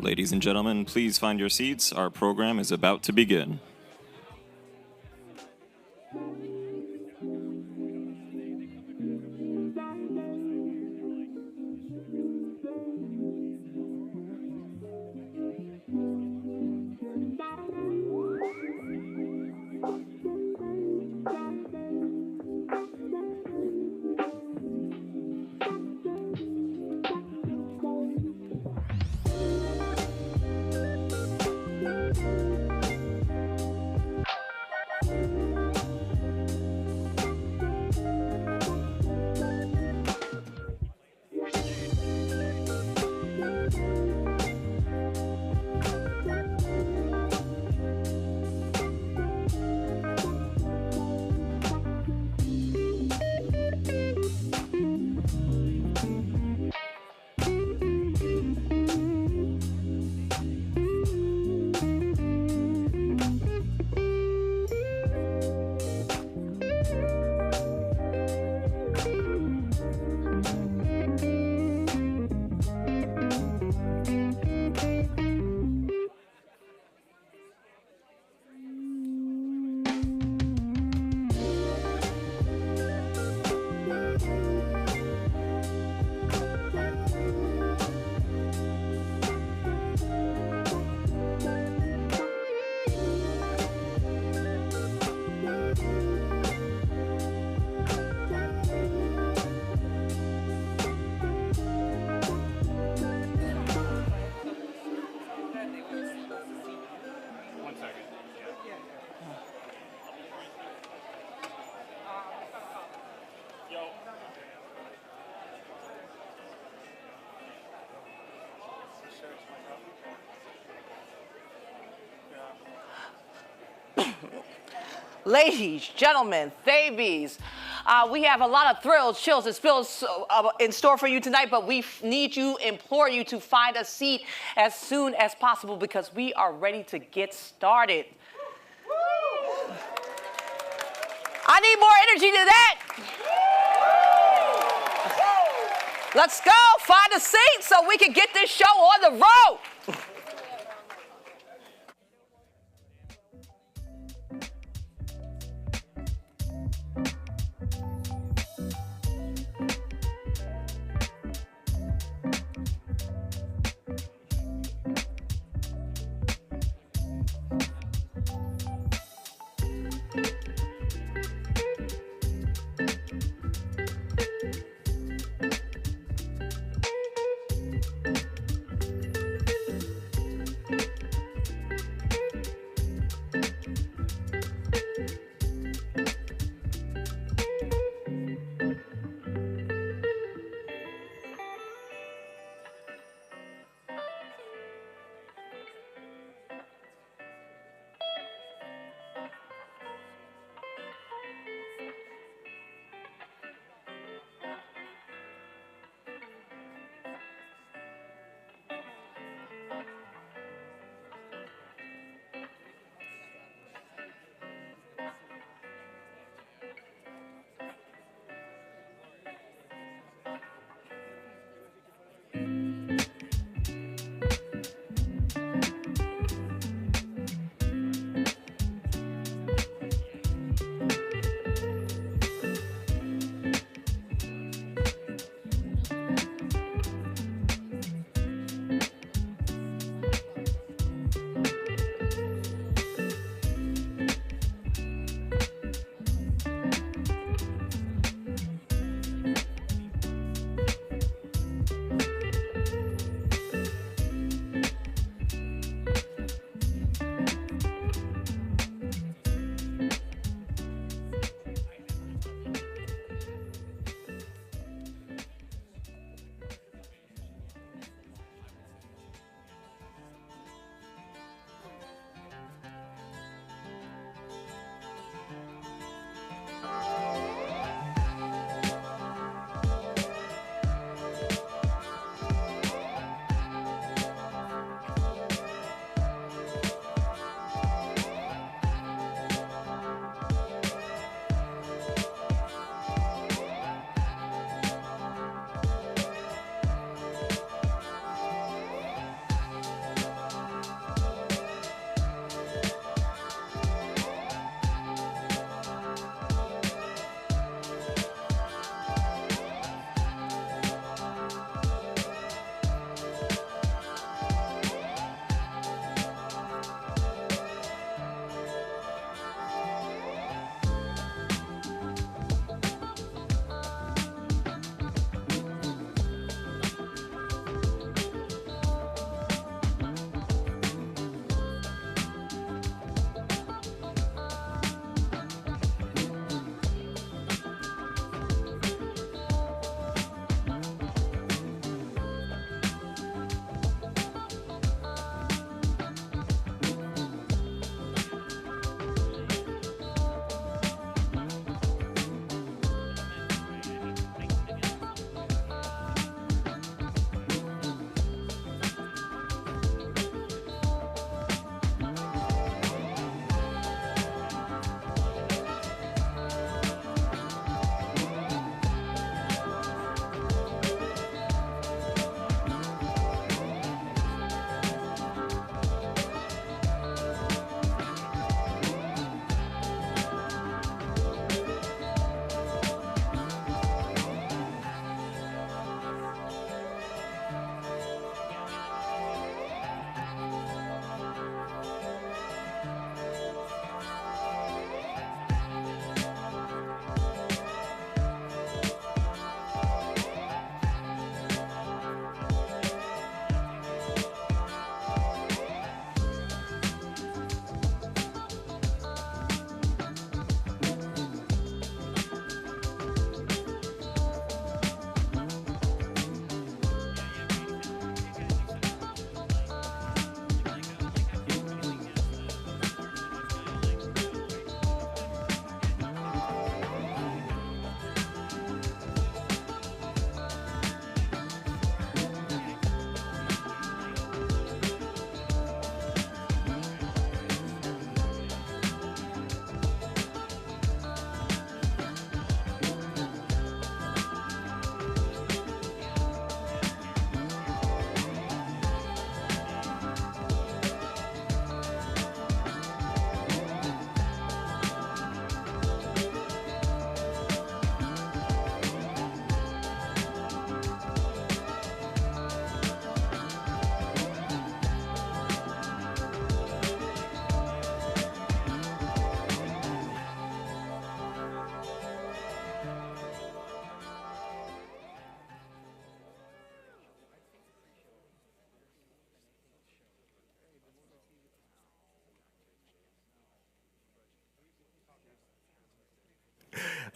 Ladies and gentlemen, please find your seats. Our program is about to begin. Ladies, gentlemen, babies, we have a lot of thrills, chills, and spills in store for you tonight, but we implore you to find a seat as soon as possible because we are ready to get started. I need more energy than that. Let's go, find a seat so we can get this show on the road.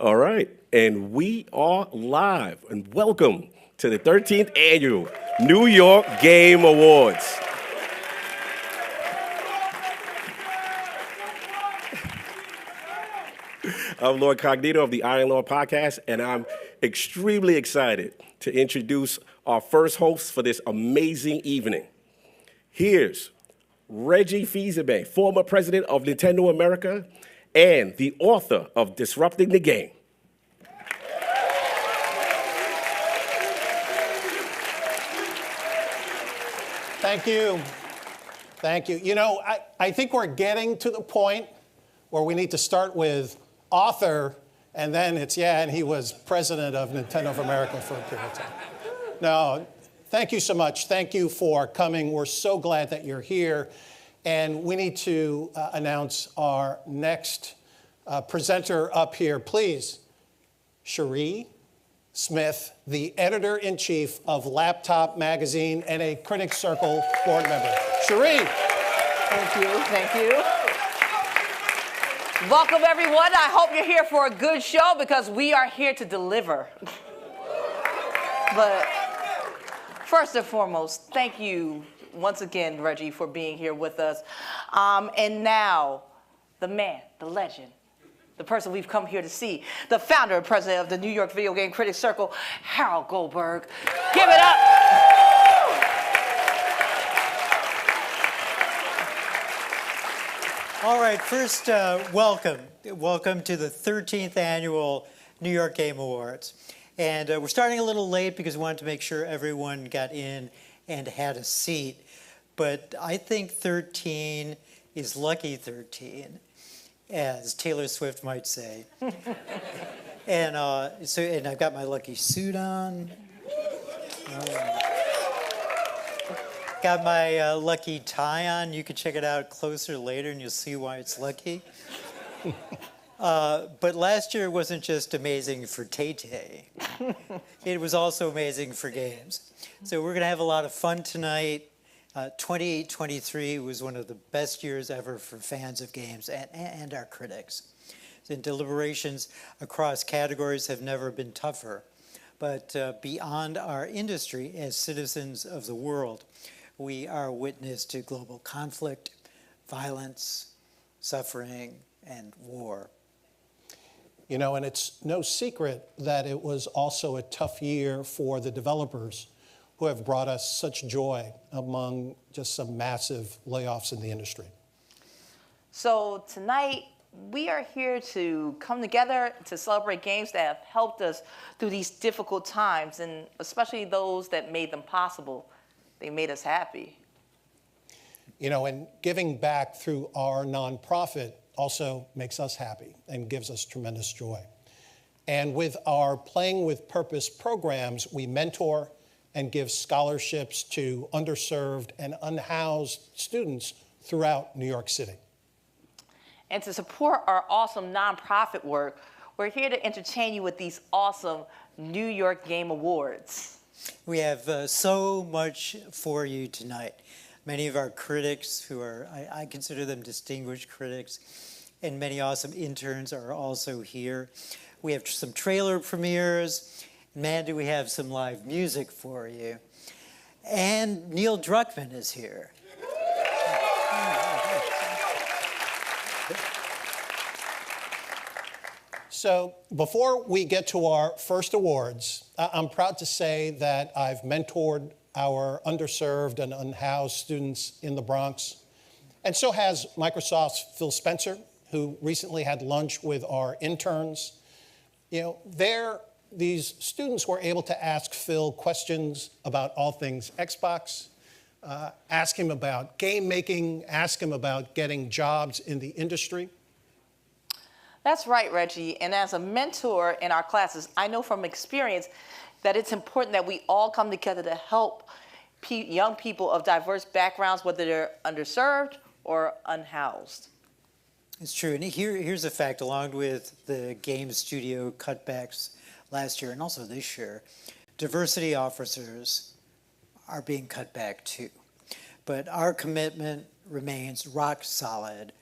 All right, and we are live, and welcome to the 13th Annual New York Game Awards. I'm Lord Cognito of the Iron Lord Podcast, and I'm extremely excited to introduce our first host for this amazing evening. Here's Reggie Fils-Aimé, former president of Nintendo America and the author of Disrupting the Game. Thank you. Thank you. You know, I think we're getting to the point where we need to start with author, and then it's, and he was president of Nintendo of America for a period of time. No, thank you so much. Thank you for coming. We're so glad that you're here. And we need to announce our next presenter up here. Please, Cherie Smith, the editor-in-chief of Laptop Magazine and a Critics Circle board member. Cherie. Thank you. Thank you. Welcome, everyone. I hope you're here for a good show because we are here to deliver. But first and foremost, thank you once again, Reggie, for being here with us. And now, the man, the legend, the person we've come here to see, the founder and president of the New York Video Game Critics Circle, Harold Goldberg. Give it up. All right, first, welcome. Welcome to the 13th Annual New York Game Awards. And we're starting a little late because we wanted to make sure everyone got in and had a seat. But I think 13 is lucky 13, as Taylor Swift might say. And I've got my lucky suit on. Got my lucky tie on. You can check it out closer later and you'll see why it's lucky. But last year wasn't just amazing for Tay-Tay. It was also amazing for games. So we're going to have a lot of fun tonight. 2023 was one of the best years ever for fans of games and our critics. And deliberations across categories have never been tougher. But beyond our industry, as citizens of the world, we are witness to global conflict, violence, suffering, and war. You know, and it's no secret that it was also a tough year for the developers who have brought us such joy among just some massive layoffs in the industry. So tonight, we are here to come together to celebrate games that have helped us through these difficult times, and especially those that made them possible. They made us happy. You know, and giving back through our nonprofit also makes us happy and gives us tremendous joy. And with our Playing with Purpose programs, we mentor and give scholarships to underserved and unhoused students throughout New York City. And to support our awesome nonprofit work, we're here to entertain you with these awesome New York Game Awards. We have so much for you tonight. Many of our critics who are, I consider them distinguished critics, and many awesome interns are also here. We have some trailer premieres. Man, do we have some live music for you. And Neil Druckmann is here. So before we get to our first awards, I'm proud to say that I've mentored our underserved and unhoused students in the Bronx. And so has Microsoft's Phil Spencer, who recently had lunch with our interns. You know, these students were able to ask Phil questions about all things Xbox, ask him about game making, ask him about getting jobs in the industry. That's right, Reggie. And as a mentor in our classes, I know from experience that it's important that we all come together to help young people of diverse backgrounds, whether they're underserved or unhoused. It's true. And here's a fact, along with the game studio cutbacks last year and also this year, diversity officers are being cut back too. But our commitment remains rock solid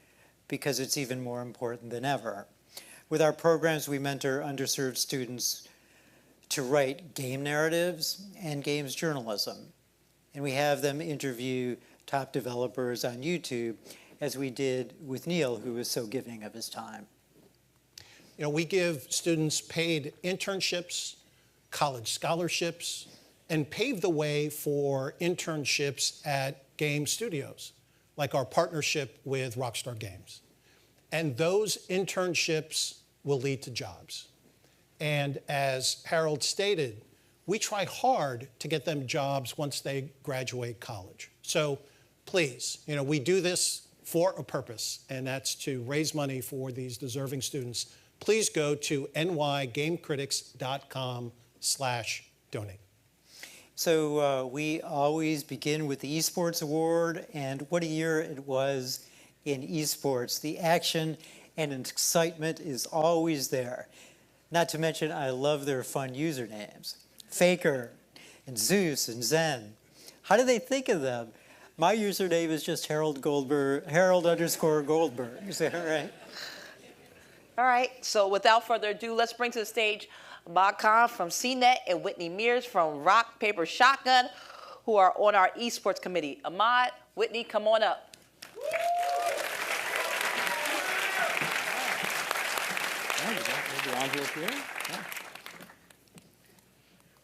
because it's even more important than ever. With our programs, we mentor underserved students to write game narratives and games journalism. And we have them interview top developers on YouTube, as we did with Neil, who was so giving of his time. You know, we give students paid internships, college scholarships, and pave the way for internships at game studios, like our partnership with Rockstar Games. And those internships will lead to jobs. And as Harold stated, we try hard to get them jobs once they graduate college. So please, you know, we do this for a purpose, and that's to raise money for these deserving students. Please go to nygamecritics.com/donate. So we always begin with the Esports Award, and what a year it was in esports. The action and excitement is always there. Not to mention, I love their fun usernames. Faker, and Zeus, and Zen. How do they think of them? My username is just Harold Goldberg, Harold_Goldberg. Is that right? All right, so without further ado, let's bring to the stage Ahmad Khan from CNET and Whitney Mears from Rock, Paper, Shotgun, who are on our esports committee. Ahmad, Whitney, come on up.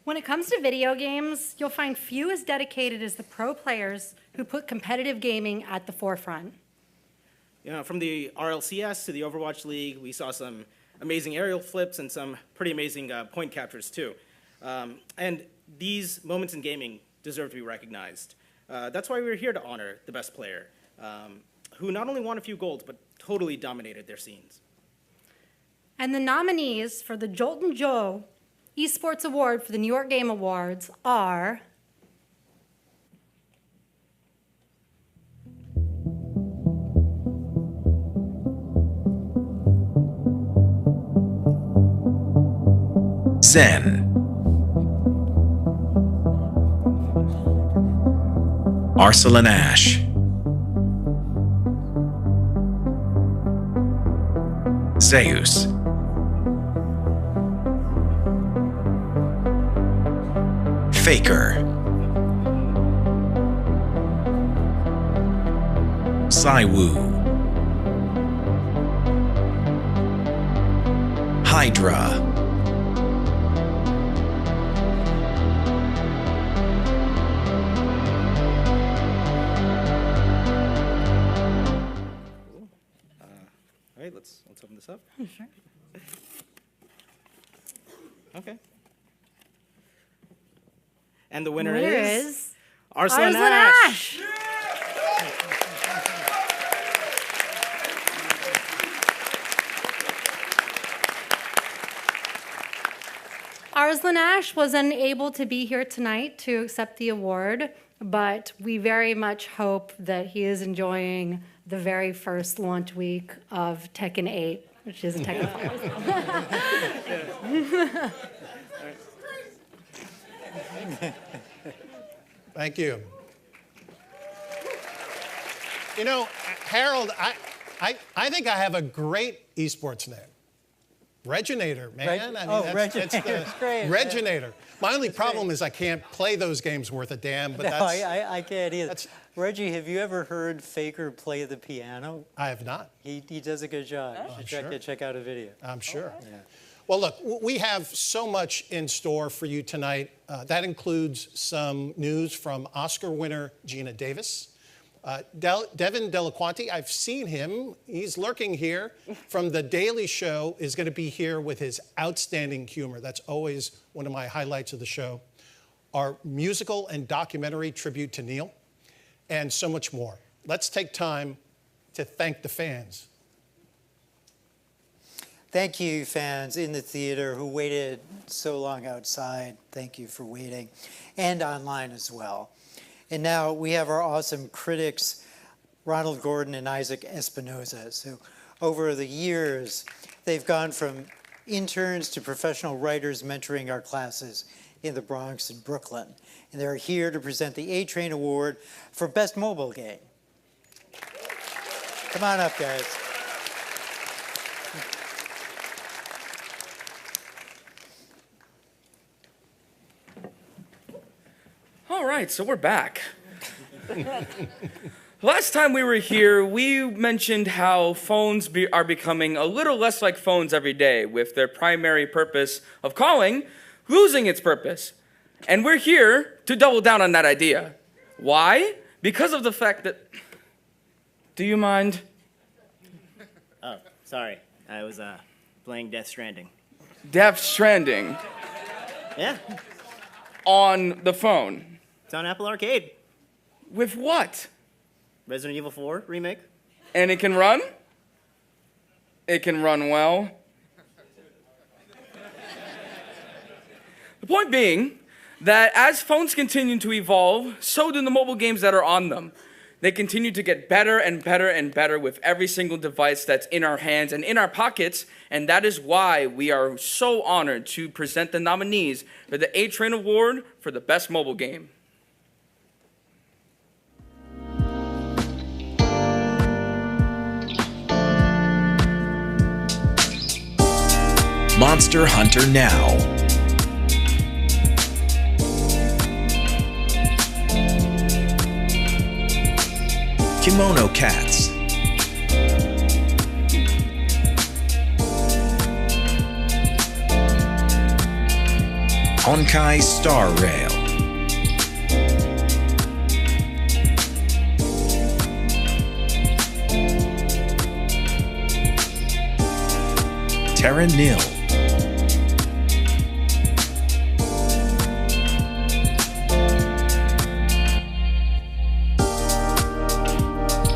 When it comes to video games, you'll find few as dedicated as the pro players who put competitive gaming at the forefront. You know, from the RLCS to the Overwatch League, we saw some amazing aerial flips and some pretty amazing point captures too. And these moments in gaming deserve to be recognized. That's why we're here to honor the best player, who not only won a few golds, but totally dominated their scenes. And the nominees for the Jolton Joe Esports Award for the New York Game Awards are Zen, Arsalan Ash, Zeus, Faker, Saiwu, Hydra, All right, let's open this up. Sure. Okay. And the winner Winner is Arsalan Ash. Ash. Arslan Ash was unable to be here tonight to accept the award, but we very much hope that he is enjoying the very first launch week of Tekken 8, which is Tekken 5. Thank you. You know, Harold, I think I have a great esports name. Reginator, man. Reginator's great. Reginator. My only problem is I can't play those games worth a damn, but No, I can't either. Reggie, have you ever heard Faker play the piano? I have not. He does a good job. You should check out a video. I'm sure. Yeah. Well, look, we have so much in store for you tonight. That includes some news from Oscar winner Gina Davis. Devin Delaquanti, I've seen him. He's lurking here from The Daily Show, is going to be here with his outstanding humor. That's always one of my highlights of the show. Our musical and documentary tribute to Neil, and so much more. Let's take time to thank the fans. Thank you, fans in the theater who waited so long outside. Thank you for waiting, and online as well. And now we have our awesome critics, Ronald Gordon and Isaac Espinoza. So over the years, they've gone from interns to professional writers mentoring our classes in the Bronx and Brooklyn. And they're here to present the A-Train Award for Best Mobile Game. Come on up, guys. All right, so we're back. Last time we were here, we mentioned how phones are becoming a little less like phones every day, with their primary purpose of calling losing its purpose. And we're here to double down on that idea. Why? Because of the fact that... Do you mind? Oh, sorry. I was playing Death Stranding. Death Stranding? Yeah. On the phone? It's on Apple Arcade. With what? Resident Evil 4 remake. And it can run? It can run well. The point being that as phones continue to evolve, so do the mobile games that are on them. They continue to get better and better and better with every single device that's in our hands and in our pockets, and that is why we are so honored to present the nominees for the A-Train Award for the Best Mobile Game. Monster Hunter Now. Kimono Cats. Honkai Star Rail. Terra Nil.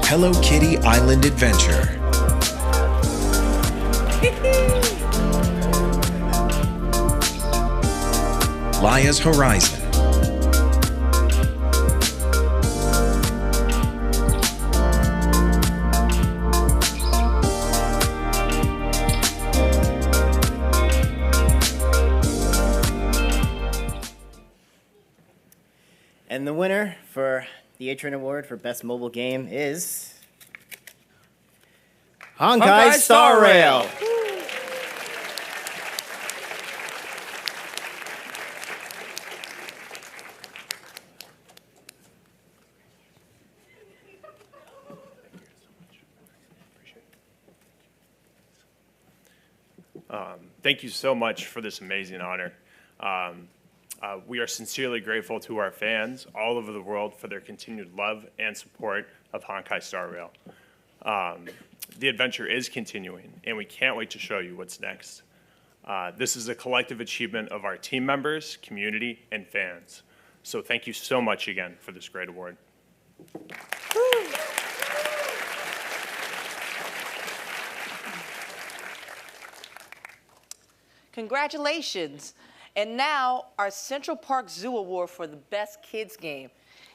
Hello Kitty Island Adventure. Laya's Horizon. And the winner for the A-Train Award for Best Mobile Game is Honkai Star Rail. Thank you so much for this amazing honor. We are sincerely grateful to our fans all over the world for their continued love and support of Honkai Star Rail. The adventure is continuing, and we can't wait to show you what's next. This is a collective achievement of our team members, community, and fans. So thank you so much again for this great award. Congratulations. And now our Central Park Zoo Award for the Best Kids Game.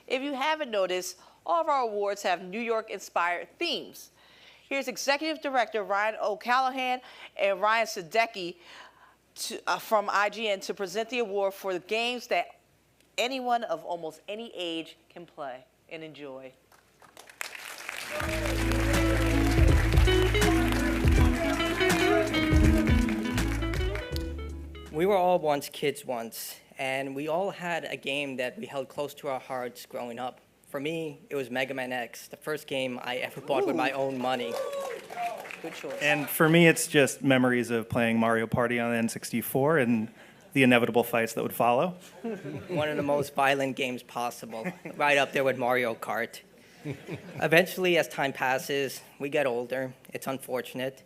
If you haven't noticed, all of our awards have New York-inspired themes. Here's Executive Director Ryan O'Callahan and Ryan Sadecki from IGN to present the award for the games that anyone of almost any age can play and enjoy. We were all once kids once, and we all had a game that we held close to our hearts growing up. For me, it was Mega Man X, the first game I ever bought with my own money. Good choice. And for me, it's just memories of playing Mario Party on N64 and the inevitable fights that would follow. One of the most violent games possible, right up there with Mario Kart. Eventually, as time passes, we get older. It's unfortunate,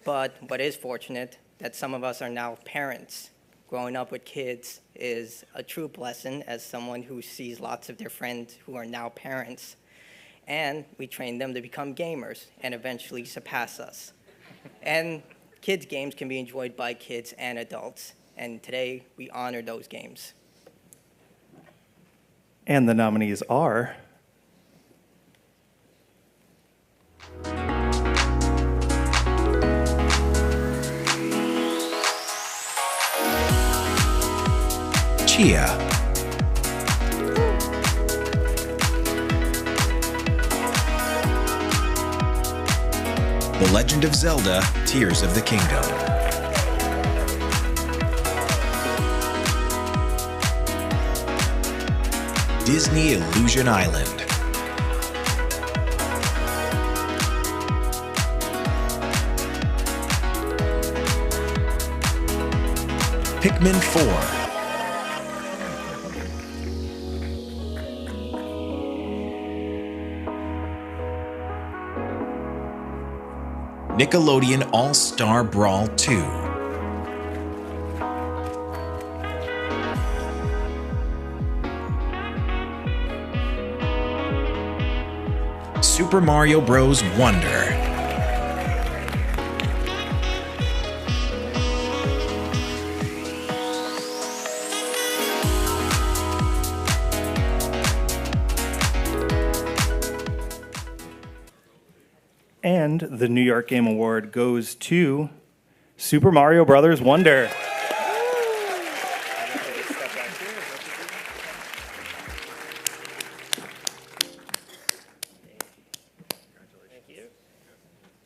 but what is fortunate, that some of us are now parents. Growing up with kids is a true blessing as someone who sees lots of their friends who are now parents. And we train them to become gamers and eventually surpass us. And kids' games can be enjoyed by kids and adults. And today, we honor those games. And the nominees are... Chia. The Legend of Zelda: Tears of the Kingdom. Disney Illusion Island. Pikmin 4. Nickelodeon All-Star Brawl 2. Super Mario Bros. Wonder. And the New York Game Award goes to Super Mario Bros. Wonder.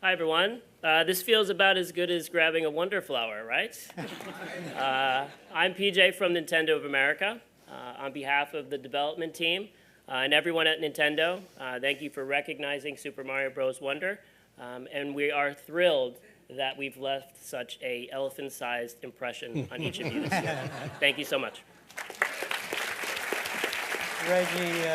Hi, everyone. This feels about as good as grabbing a Wonder Flower, right? I'm PJ from Nintendo of America. On behalf of the development team and everyone at Nintendo, thank you for recognizing Super Mario Bros. Wonder. And we are thrilled that we've left such a elephant-sized impression on each of you this year. Thank you so much. Reggie,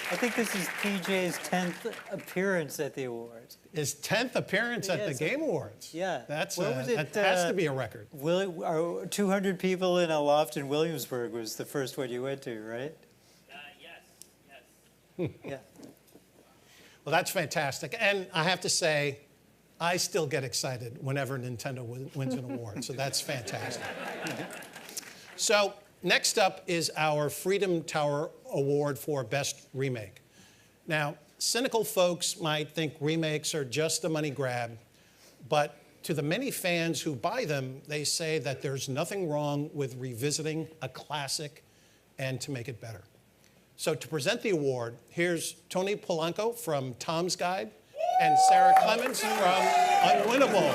I think this is PJ's 10th appearance at the awards. His 10th appearance at the Game Awards. Yeah. That has to be a record. 200 people in a loft in Williamsburg was the first one you went to, right? Yes. Yeah. Well, that's fantastic. And I have to say, I still get excited whenever Nintendo wins an award. So that's fantastic. So next up is our Freedom Tower Award for Best Remake. Now, cynical folks might think remakes are just a money grab, but to the many fans who buy them, they say that there's nothing wrong with revisiting a classic and to make it better. So to present the award, here's Tony Polanco from Tom's Guide and Sarah Clemens from Unwinnable.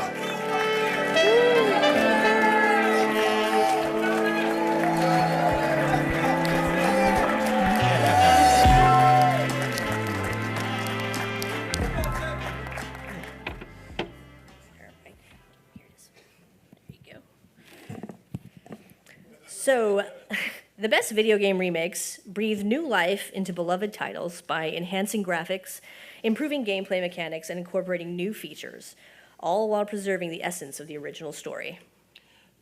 So, the best video game remakes breathe new life into beloved titles by enhancing graphics, improving gameplay mechanics, and incorporating new features, all while preserving the essence of the original story.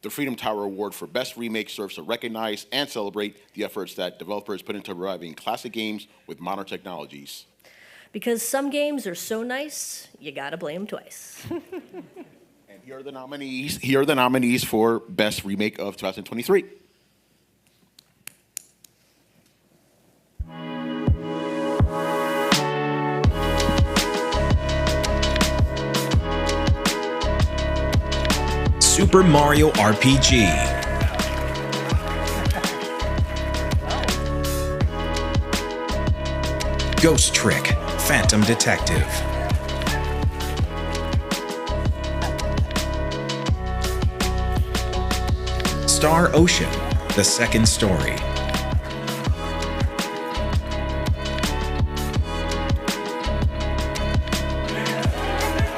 The Freedom Tower Award for Best Remake serves to recognize and celebrate the efforts that developers put into reviving classic games with modern technologies. Because some games are so nice, you gotta play them twice. And here are the nominees. Here are the nominees for Best Remake of 2023. Super Mario RPG. Ghost Trick, Phantom Detective. Star Ocean, The Second Story.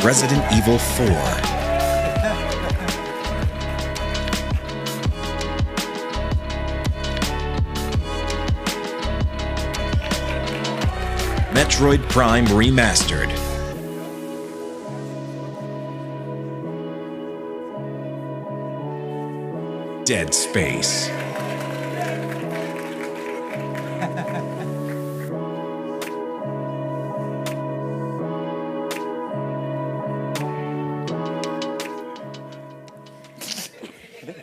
Resident Evil 4. Metroid Prime Remastered. Dead Space.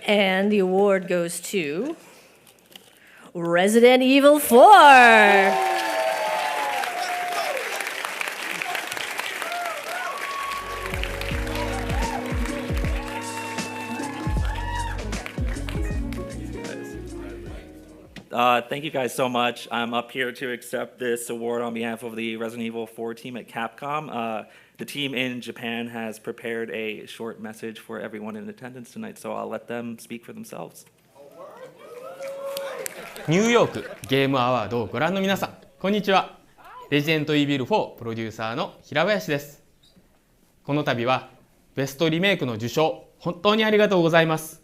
And the award goes to Resident Evil 4. Thank you guys so much. I'm up here to accept this award on behalf of the Resident Evil 4 team at Capcom. The team in Japan has prepared a short message for everyone in attendance tonight, so I'll let them speak for themselves. ニューヨークゲームアワードをご覧の皆さん、こんにちは。レジデントイービル4プロデューサーの平林です。この度はベストリメイクの受賞、本当にありがとうございます。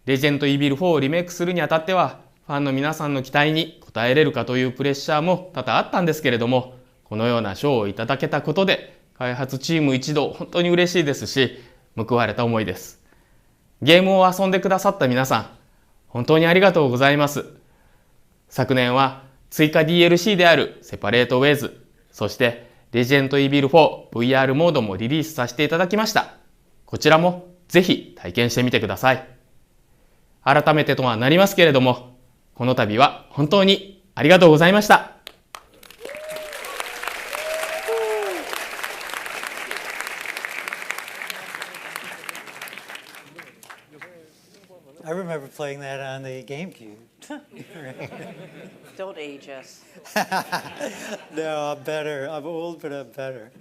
レジデントイービル4をリメイクするにあたっては、ファンの皆さんの期待に応えれるかというプレッシャーも多々あったんですけれども、このような賞をいただけたことで、開発チーム一同本当に嬉しいですし、報われた思いです。ゲームを遊んでくださった皆さん、本当にありがとうございます。昨年は追加 DLC であるセパレートウェイズ、そしてレジェンドイービル 4VR モードもリリースさせていただきました。こちらもぜひ体験してみてください。改めてとはなりますけれども、この度は本当にありがとうございました。I remember playing that on the GameCube. Don't age us. No, I'm better. I'm old, but I'm better.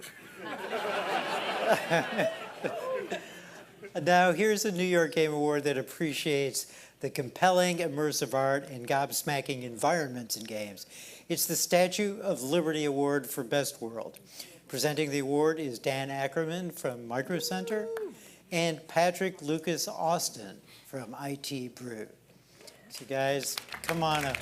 Now, here's a New York Game Award that appreciates the compelling, immersive art and gobsmacking environments in games. It's the Statue of Liberty Award for Best World. Presenting the award is Dan Ackerman from Micro Center and Patrick Lucas Austin from IT Brew. So guys, come on up.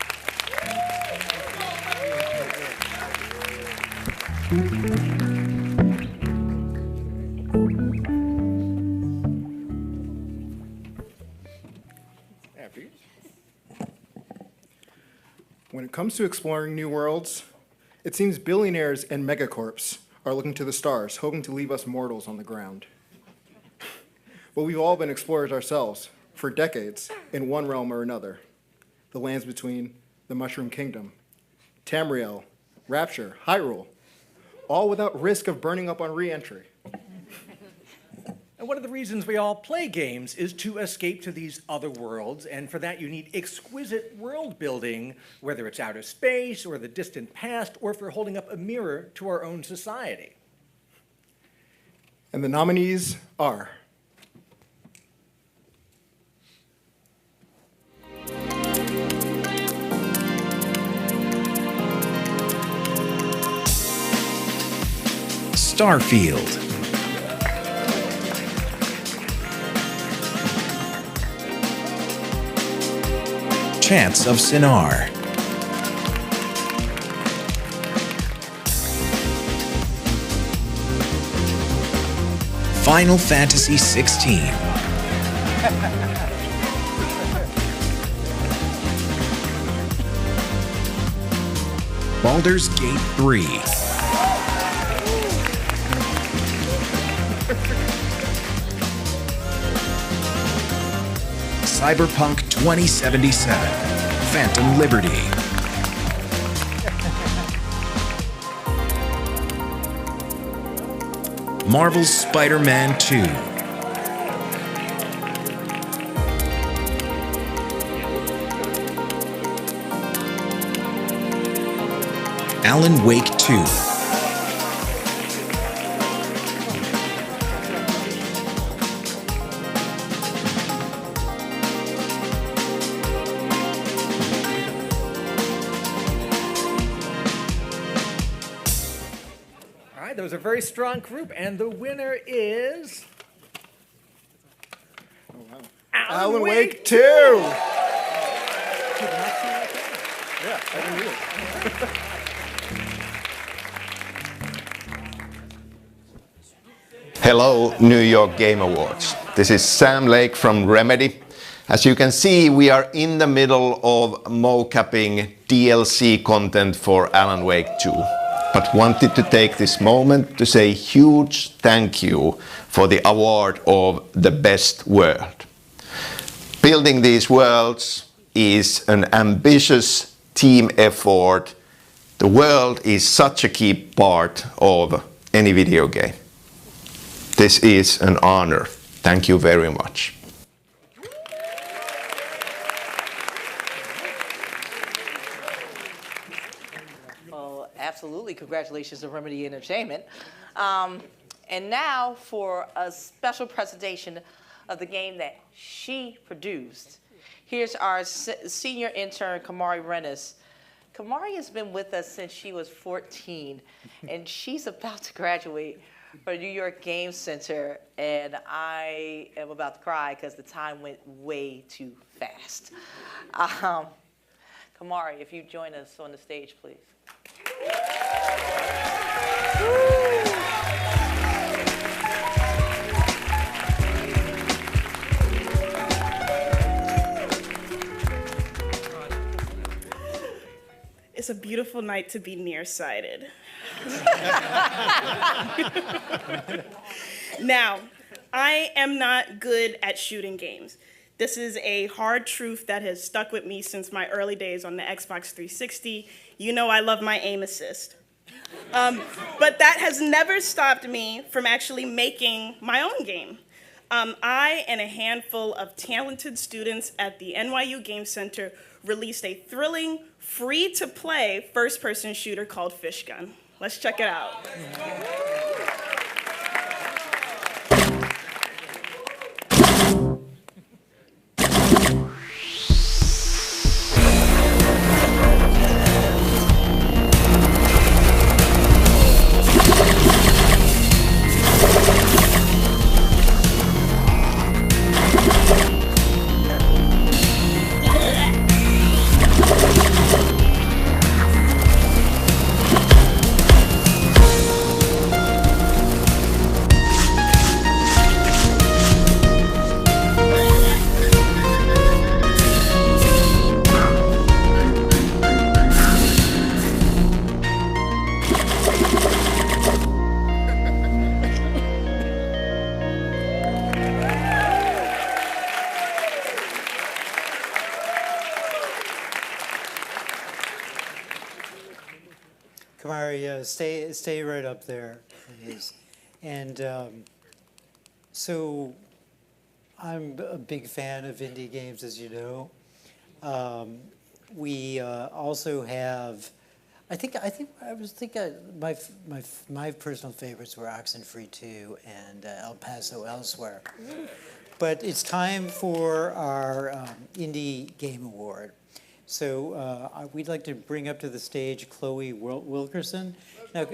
When it comes to exploring new worlds, it seems billionaires and megacorps are looking to the stars, hoping to leave us mortals on the ground. But we've all been explorers ourselves for decades in one realm or another. The lands between the Mushroom Kingdom, Tamriel, Rapture, Hyrule, all without risk of burning up on re-entry. And one of the reasons we all play games is to escape to these other worlds, and for that you need exquisite world building, whether it's outer space or the distant past, or if we're holding up a mirror to our own society. And the nominees are Starfield, Chants of Sinar, Final Fantasy XVI, Baldur's Gate 3, Cyberpunk 2077, Phantom Liberty, Marvel's Spider-Man 2, Alan Wake 2, That was a very strong group, and the winner is Alan Wake 2. Yeah, I didn't either. Hello, New York Game Awards. This is Sam Lake from Remedy. As you can see, we are in the middle of mocapping DLC content for Alan Wake 2. But wanted to take this moment to say huge thank you for the award of the best world. Building these worlds is an ambitious team effort. The world is such a key part of any video game. This is an honor. Thank you very much. Well, absolutely. Congratulations to Remedy Entertainment. And now for a special presentation of the game that she produced. Here's our senior intern, Kamari Rennis. Kamari has been with us since she was 14, and she's about to graduate from New York Game Center, and I am about to cry because the time went way too fast. Kamari, if you join us on the stage, please. It's a beautiful night to be nearsighted. Now, I am not good at shooting games. This is a hard truth that has stuck with me since my early days on the Xbox 360. You know I love my aim assist. But that has never stopped me from actually making my own game. I and a handful of talented students at the NYU Game Center released a thrilling, free-to-play first-person shooter called Fish Gun. Let's check it out. Kamari, stay right up there, please. And so I'm a big fan of indie games, as you know. We also have, my personal favorites were Oxenfree 2 and El Paso Elsewhere. But it's time for our Indie Game Award. So we'd like to bring up to the stage Chloe Wilkerson. Now,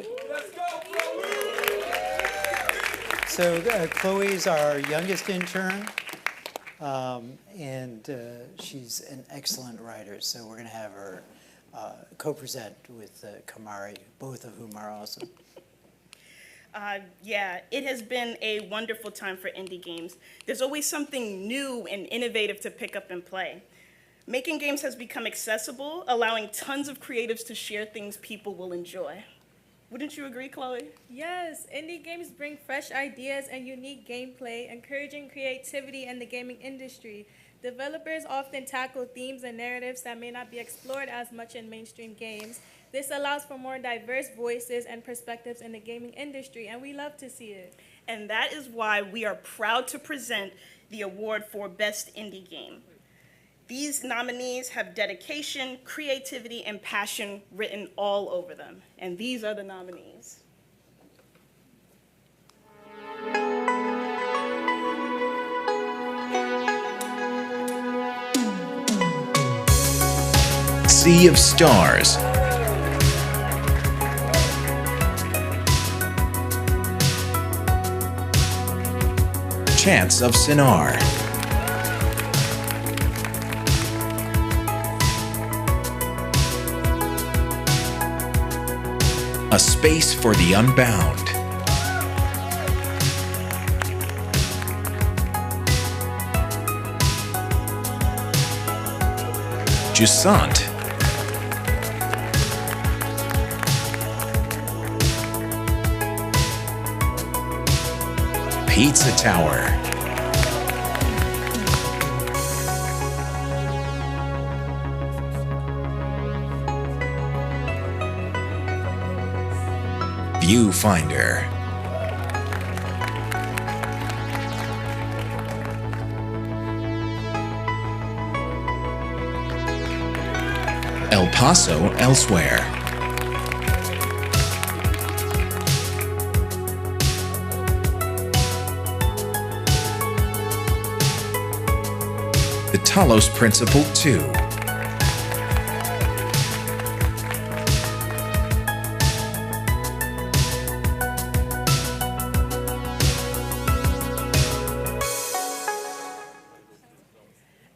so Chloe's our youngest intern, and she's an excellent writer. So we're going to have her co-present with Kamari, both of whom are awesome. Yeah, it has been a wonderful time for indie games. There's always something new and innovative to pick up and play. Making games has become accessible, allowing tons of creatives to share things people will enjoy. Wouldn't you agree, Chloe? Yes, indie games bring fresh ideas and unique gameplay, encouraging creativity in the gaming industry. Developers often tackle themes and narratives that may not be explored as much in mainstream games. This allows for more diverse voices and perspectives in the gaming industry, and we love to see it. And that is why we are proud to present the award for Best Indie Game. These nominees have dedication, creativity, and passion written all over them. And these are the nominees. Sea of Stars. Chants of Sinar. A Space for the Unbound. Jusant. Pizza Tower. Viewfinder. El Paso Elsewhere. The Talos Principle 2.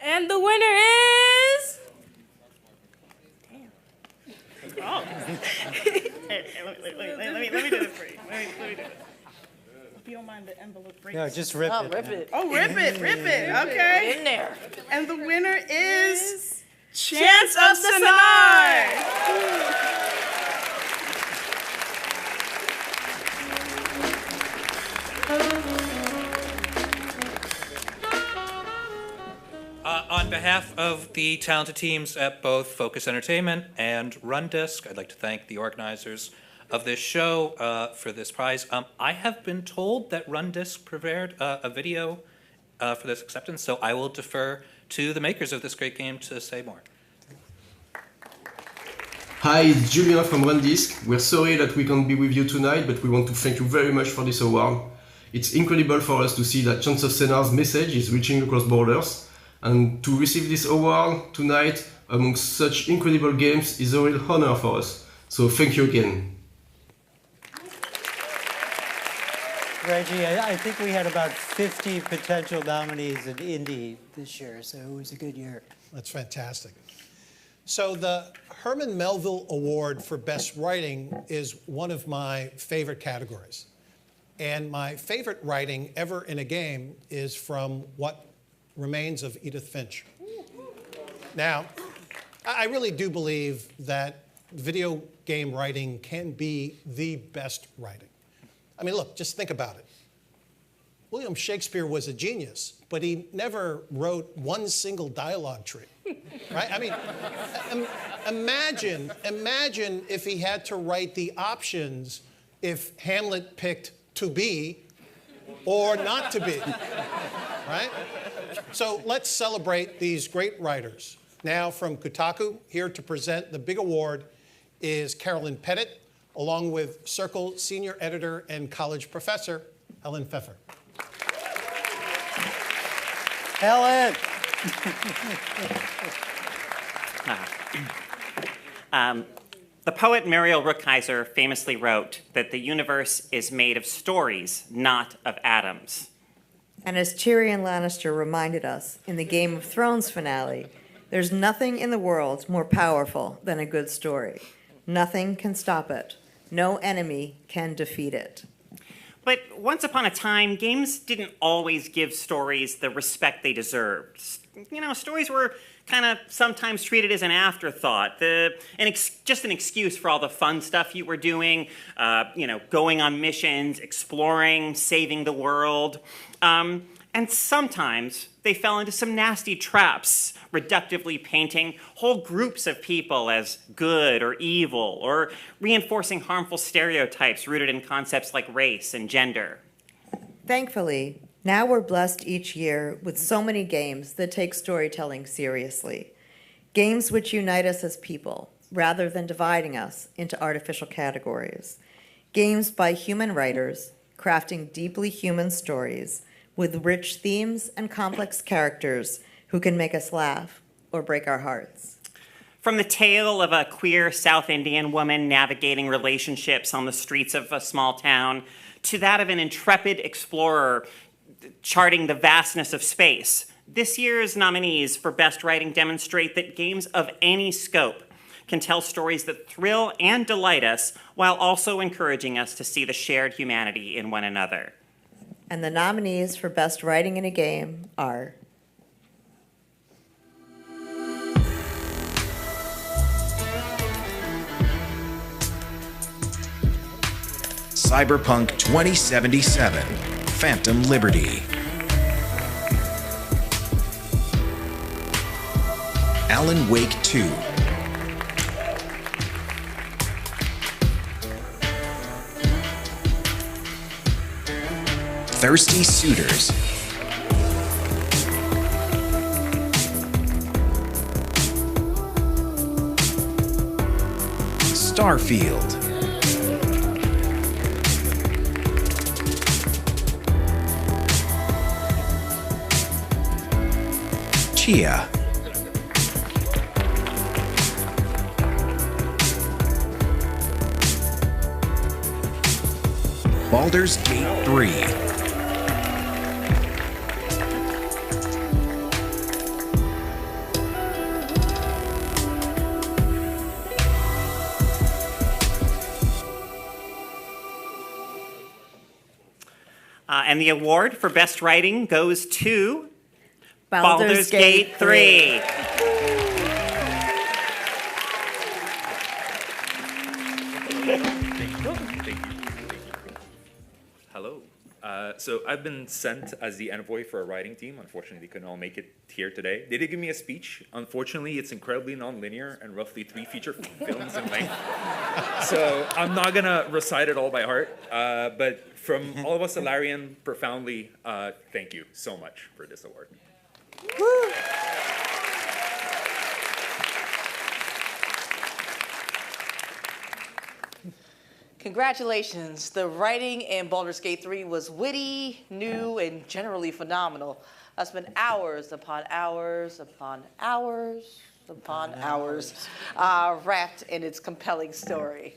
And the winner is. Damn. Oh. Let me do this for you. Let me do this. If you don't mind the envelope breaks. No, just rip it. Rip it. Oh, rip it. Okay. In there. And the winner is Chance of Sonar. On behalf of the talented teams at both Focus Entertainment and Run Disc, I'd like to thank the organizers of this show for this prize. I have been told that Run Disc prepared a video for this acceptance, so I will defer to the makers of this great game to say more. Hi, it's Julien from Run Disc. We're sorry that we can't be with you tonight, but we want to thank you very much for this award. It's incredible for us to see that Chance of Sonar's message is reaching across borders. And to receive this award tonight among such incredible games is a real honor for us. So thank you again. Reggie, I think we had about 50 potential nominees in Indie this year, so it was a good year. That's fantastic. So the Herman Melville Award for Best Writing is one of my favorite categories. And my favorite writing ever in a game is from What Remains of Edith Finch. Now, I really do believe that video game writing can be the best writing. I mean, look, just think about it. William Shakespeare was a genius, but he never wrote one single dialogue tree, right? I mean, imagine if he had to write the options if Hamlet picked to be or not to be, right? So let's celebrate these great writers. Now from Kotaku, here to present the big award is Carolyn Pettit, along with Circle senior editor and college professor, Helen Pfeffer. Helen! The poet Muriel Rukeyser famously wrote that the universe is made of stories, not of atoms. And as Tyrion Lannister reminded us in the Game of Thrones finale, there's nothing in the world more powerful than a good story. Nothing can stop it. No enemy can defeat it. But once upon a time, games didn't always give stories the respect they deserved. You know, stories were kind of sometimes treated as an afterthought, just an excuse for all the fun stuff you were doing, going on missions, exploring, saving the world. And sometimes they fell into some nasty traps, reductively painting whole groups of people as good or evil, or reinforcing harmful stereotypes rooted in concepts like race and gender. Thankfully, now we're blessed each year with so many games that take storytelling seriously. Games which unite us as people, rather than dividing us into artificial categories. Games by human writers, crafting deeply human stories with rich themes and complex characters who can make us laugh or break our hearts. From the tale of a queer South Indian woman navigating relationships on the streets of a small town, to that of an intrepid explorer charting the vastness of space, this year's nominees for Best Writing demonstrate that games of any scope can tell stories that thrill and delight us while also encouraging us to see the shared humanity in one another. And the nominees for Best Writing in a Game are Cyberpunk 2077, Phantom Liberty. Alan Wake 2. Thirsty Suitors. Starfield. Chia. Baldur's Gate 3. And the award for best writing goes to Baldur's Gate 3. Hello. So I've been sent as the envoy for a writing team. Unfortunately, they couldn't all make it here today. They did give me a speech. Unfortunately, it's incredibly non-linear and roughly 3 feature films in length. So I'm not gonna recite it all by heart. But from all of us at Larian, profoundly, thank you so much for this award. Woo. Congratulations. The writing in Baldur's Gate 3 was witty, new, and generally phenomenal. I spent hours upon hours upon hours upon hours wrapped in its compelling story.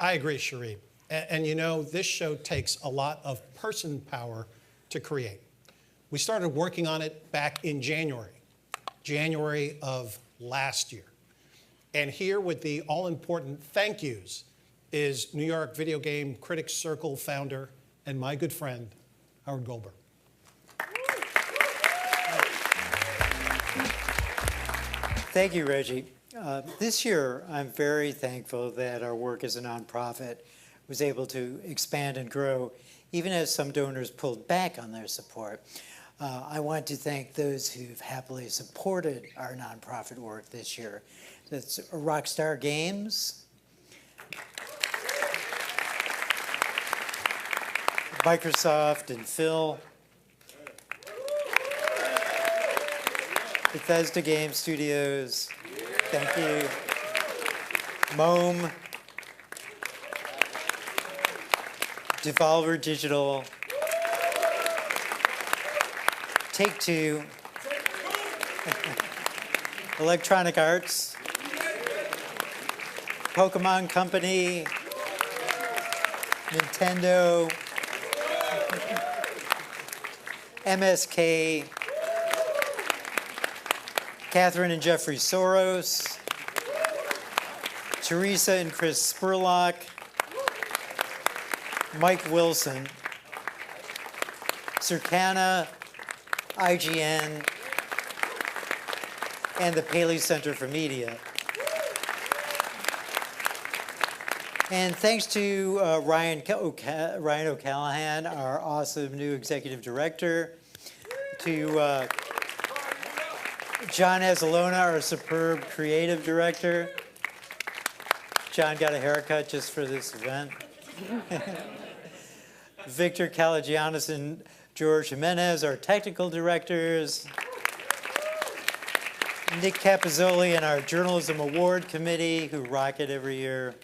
I agree, Cherie. And this show takes a lot of person power to create. We started working on it back in January of last year. And here with the all-important thank yous is New York Video Game Critics Circle founder and my good friend, Howard Goldberg. Thank you, Reggie. This year, I'm very thankful that our work as a nonprofit was able to expand and grow, even as some donors pulled back on their support. I want to thank those who've happily supported our nonprofit work this year. That's Rockstar Games, Microsoft and Phil, Bethesda Game Studios, thank you, Mome, Devolver Digital, Take-Two, Electronic Arts, Pokemon Company, Nintendo, MSK, Catherine and Jeffrey Soros, Teresa and Chris Spurlock, Mike Wilson, Circana, IGN, and the Paley Center for Media. And thanks to Ryan O'Callahan, our awesome new executive director, to John Azzalona, our superb creative director. John got a haircut just for this event. Victor Kalagianis and George Jimenez, our technical directors. Nick Capizzoli and our Journalism Award Committee, who rock it every year.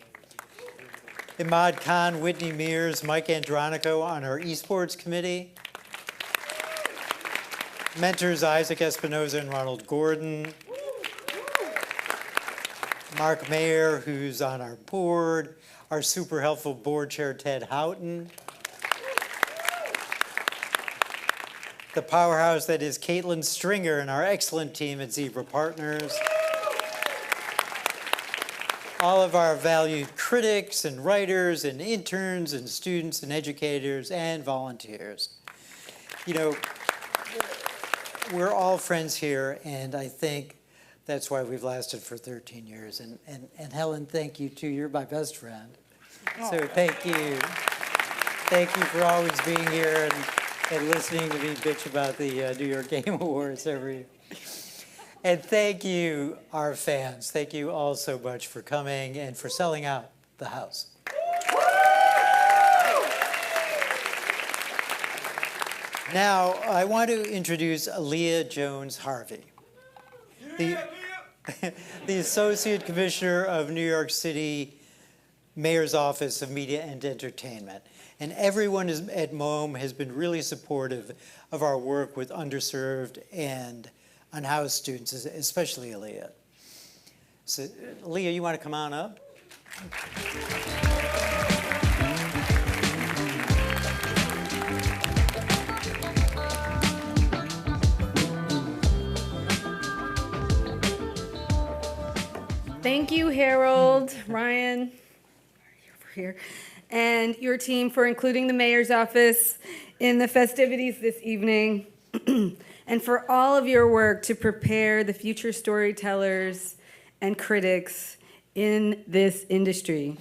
Imad Khan, Whitney Mears, Mike Andronico on our esports committee. Mentors Isaac Espinoza and Ronald Gordon. Mark Mayer, who's on our board. Our super helpful board chair, Ted Houghton. The powerhouse that is Caitlin Stringer and our excellent team at Zebra Partners. All of our valued critics and writers and interns and students and educators and volunteers. We're all friends here, and I think that's why we've lasted for 13 years. And Helen, thank you too. You're my best friend. So thank you. Thank you for always being here and listening to me bitch about the New York Game Awards every year. And thank you, our fans. Thank you all so much for coming and for selling out the house. Now, I want to introduce Aaliyah Jones-Harvey, the Associate Commissioner of New York City Mayor's Office of Media and Entertainment. And everyone at MOME has been really supportive of our work with underserved and on how students, especially Aaliyah. So, Aaliyah, you want to come on up? Thank you, Harold, Ryan, over here, and your team for including the mayor's office in the festivities this evening, and for all of your work to prepare the future storytellers and critics in this industry.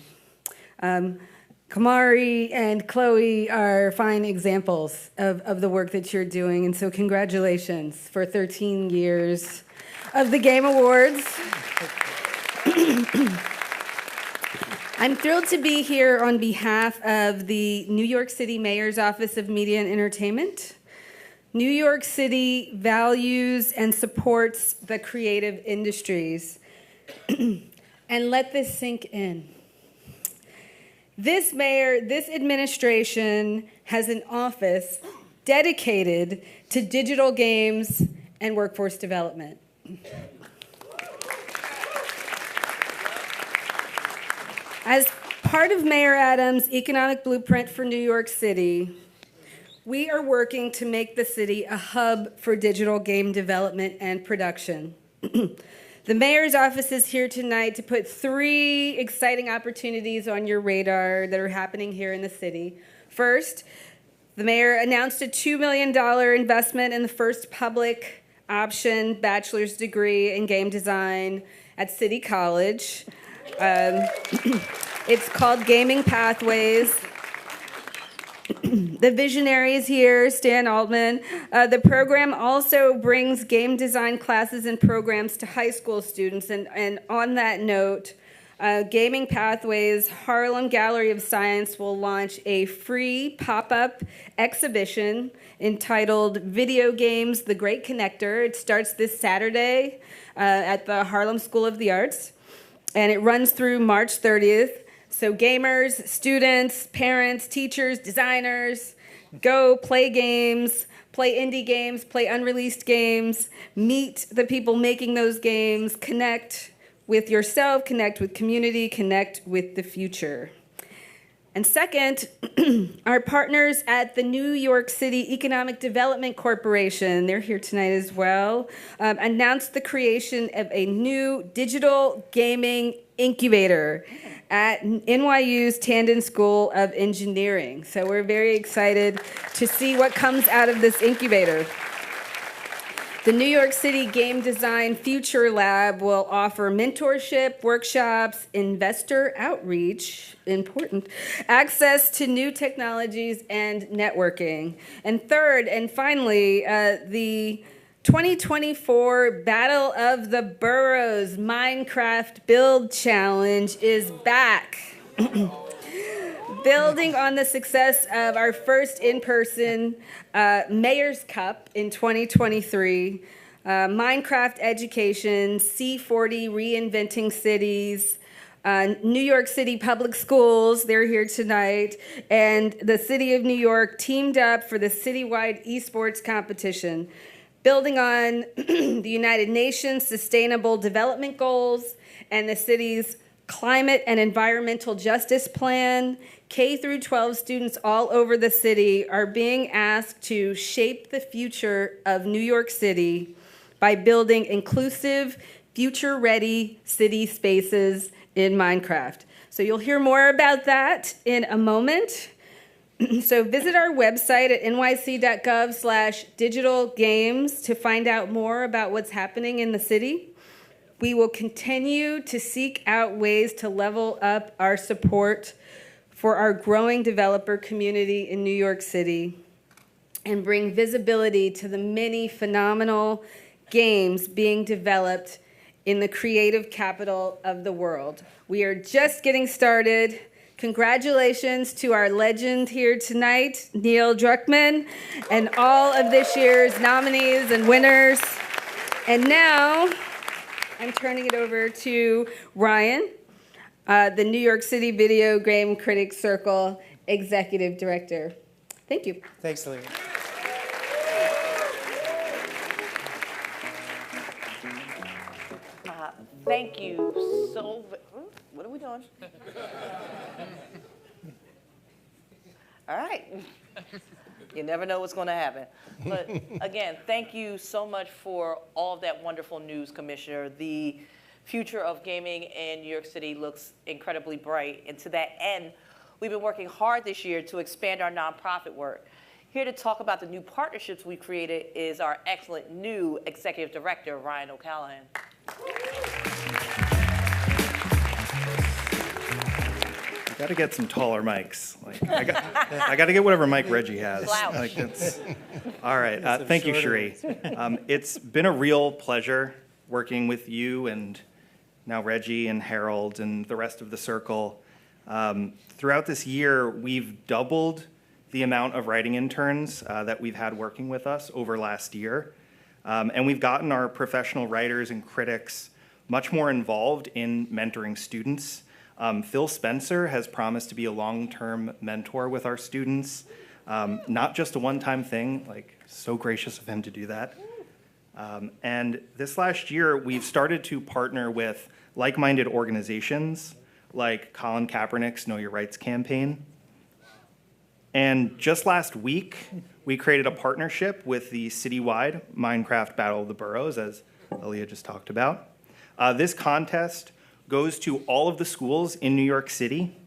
Kamari and Chloe are fine examples of the work that you're doing, and so congratulations for 13 years of the Game Awards. I'm thrilled to be here on behalf of the New York City Mayor's Office of Media and Entertainment. New York City values and supports the creative industries. And let this sink in. This mayor, this administration has an office dedicated to digital games and workforce development. As part of Mayor Adams' economic blueprint for New York City, we are working to make the city a hub for digital game development and production. The mayor's office is here tonight to put 3 exciting opportunities on your radar that are happening here in the city. First, the mayor announced a $2 million investment in the first public option bachelor's degree in game design at City College. It's called Gaming Pathways. The visionary is here, Stan Altman. The program also brings game design classes and programs to high school students. And on that note, Gaming Pathways Harlem Gallery of Science will launch a free pop-up exhibition entitled Video Games, The Great Connector. It starts this Saturday at the Harlem School of the Arts, and it runs through March 30th. So gamers, students, parents, teachers, designers, go play games, play indie games, play unreleased games, meet the people making those games, connect with yourself, connect with community, connect with the future. And second, our partners at the New York City Economic Development Corporation, they're here tonight as well, announced the creation of a new digital gaming incubator at NYU's Tandon School of Engineering. So we're very excited to see what comes out of this incubator. The New York City Game Design Future Lab will offer mentorship, workshops, investor outreach, important, access to new technologies and networking. And third, and finally, the 2024 Battle of the Boroughs Minecraft Build Challenge is back. Building on the success of our first in-person Mayor's Cup in 2023, Minecraft Education, C40 Reinventing Cities, New York City Public Schools, they're here tonight, and the City of New York teamed up for the citywide esports competition. Building on the United Nations Sustainable Development Goals and the city's climate and environmental justice plan, K through 12 students all over the city are being asked to shape the future of New York City by building inclusive, future-ready city spaces in Minecraft. So you'll hear more about that in a moment. So visit our website at nyc.gov/digitalgames to find out more about what's happening in the city. We will continue to seek out ways to level up our support for our growing developer community in New York City and bring visibility to the many phenomenal games being developed in the creative capital of the world. We are just getting started. Congratulations to our legend here tonight, Neil Druckmann, and all of this year's nominees and winners. And now, I'm turning it over to Ryan, the New York City Video Game Critics Circle Executive Director. Thank you. Thanks, Lee. Thank you so. What are we doing? All right. You never know what's going to happen. But again, thank you so much for all of that wonderful news, Commissioner. The future of gaming in New York City looks incredibly bright. And to that end, we've been working hard this year to expand our nonprofit work. Here to talk about the new partnerships we created is our excellent new Executive Director, Ryan O'Callahan. Got to get some taller mics. Like, I got to get whatever mic Reggie has. Like, all right. Thank you, Cherie. It's been a real pleasure working with you and now Reggie and Harold and the rest of the circle. Throughout this year, we've doubled the amount of writing interns that we've had working with us over last year. And we've gotten our professional writers and critics much more involved in mentoring students. Phil Spencer has promised to be a long-term mentor with our students, not just a one-time thing, like so gracious of him to do that. And this last year, we've started to partner with like-minded organizations like Colin Kaepernick's Know Your Rights campaign. And just last week, we created a partnership with the citywide Minecraft Battle of the Boroughs, as Aaliyah just talked about. This contest goes to all of the schools in New York City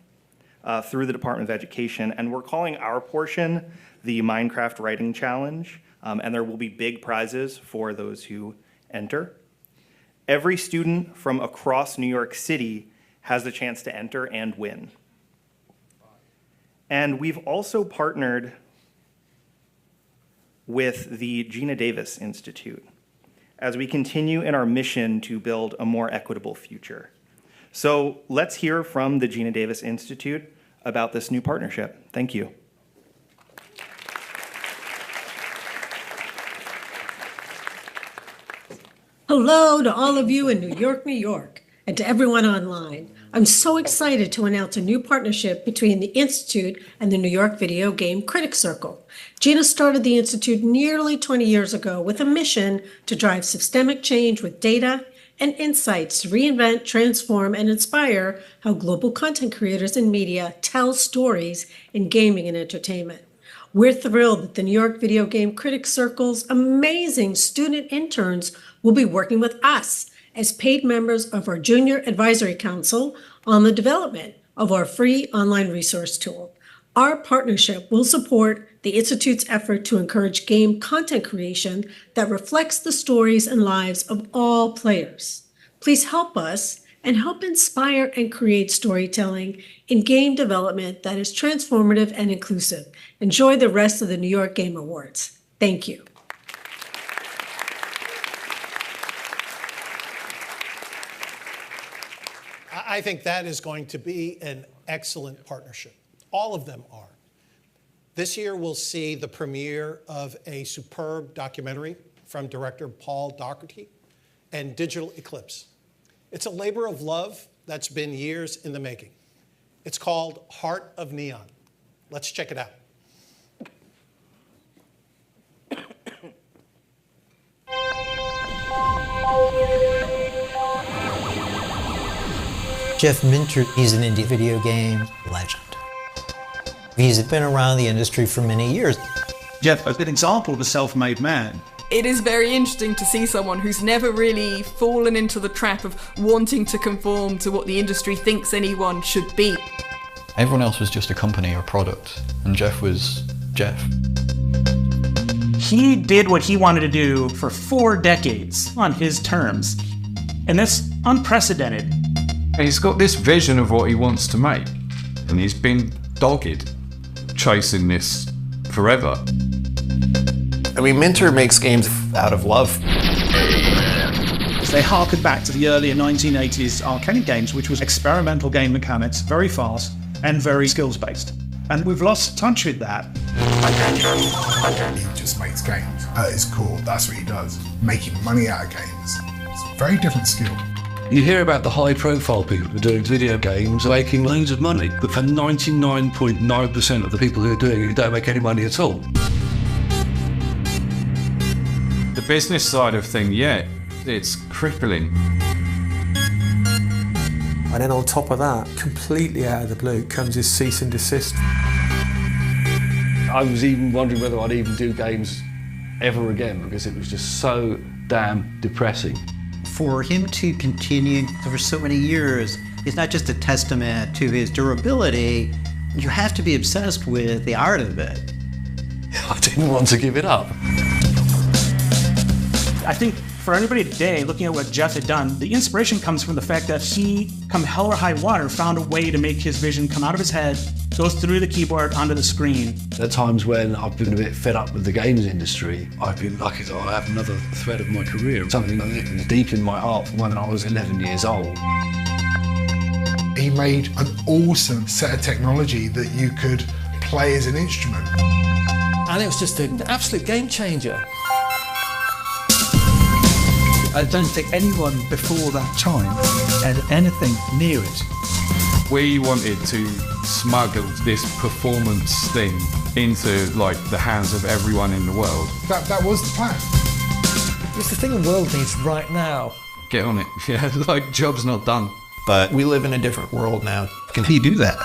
through the Department of Education, and we're calling our portion the Minecraft Writing Challenge, and there will be big prizes for those who enter. Every student from across New York City has the chance to enter and win. And we've also partnered with the Gina Davis Institute as we continue in our mission to build a more equitable future. So let's hear from the Gina Davis Institute about this new partnership. Thank you. Hello to all of you in New York, New York, and to everyone online. I'm so excited to announce a new partnership between the Institute and the New York Video Game Critics Circle. Gina started the Institute nearly 20 years ago with a mission to drive systemic change with data and insights to reinvent, transform, and inspire how global content creators and media tell stories in gaming and entertainment. We're thrilled that the New York Video Game Critics Circle's amazing student interns will be working with us as paid members of our Junior Advisory Council on the development of our free online resource tool. Our partnership will support the Institute's effort to encourage game content creation that reflects the stories and lives of all players. Please help us and help inspire and create storytelling in game development that is transformative and inclusive. Enjoy the rest of the New York Game Awards. Thank you. I think that is going to be an excellent partnership. All of them are. This year we'll see the premiere of a superb documentary from director Paul Daugherty and Digital Eclipse. It's a labor of love that's been years in the making. It's called Heart of Neon. Let's check it out. Jeff Minter, he's an indie video game legend. He's been around the industry for many years. Jeff is an example of a self-made man. It is very interesting to see someone who's never really fallen into the trap of wanting to conform to what the industry thinks anyone should be. Everyone else was just a company or product, and Jeff was Jeff. He did what he wanted to do for 4 decades on his terms, and that's unprecedented. He's got this vision of what he wants to make, and he's been dogged, chasing this forever. I mean, Minter makes games out of love. They harken back to the earlier 1980s arcade games, which was experimental game mechanics, very fast and very skills-based. And we've lost touch with that. He just makes games. At his core, that's what he does. Making money out of games. It's a very different skill. You hear about the high-profile people who are doing video games making loads of money, but for 99.9% of the people who are doing it don't make any money at all. The business side of things, yeah, it's crippling. And then on top of that, completely out of the blue, comes this cease and desist. I was even wondering whether I'd even do games ever again because it was just so damn depressing. For him to continue for so many years is not just a testament to his durability, you have to be obsessed with the art of it. I didn't want to give it up. I think for anybody today, looking at what Jeff had done, the inspiration comes from the fact that he, come hell or high water, found a way to make his vision come out of his head, goes through the keyboard onto the screen. At times when I've been a bit fed up with the games industry, I've been lucky that I have another thread of my career, something that was deep in my heart from when I was 11 years old. He made an awesome set of technology that you could play as an instrument. And it was just an absolute game changer. I don't think anyone before that time had anything near it. We wanted to smuggle this performance thing into like the hands of everyone in the world. That was the plan. It's the thing the world needs right now. Get on it. Yeah, like job's not done. But we live in a different world now. Can he do that?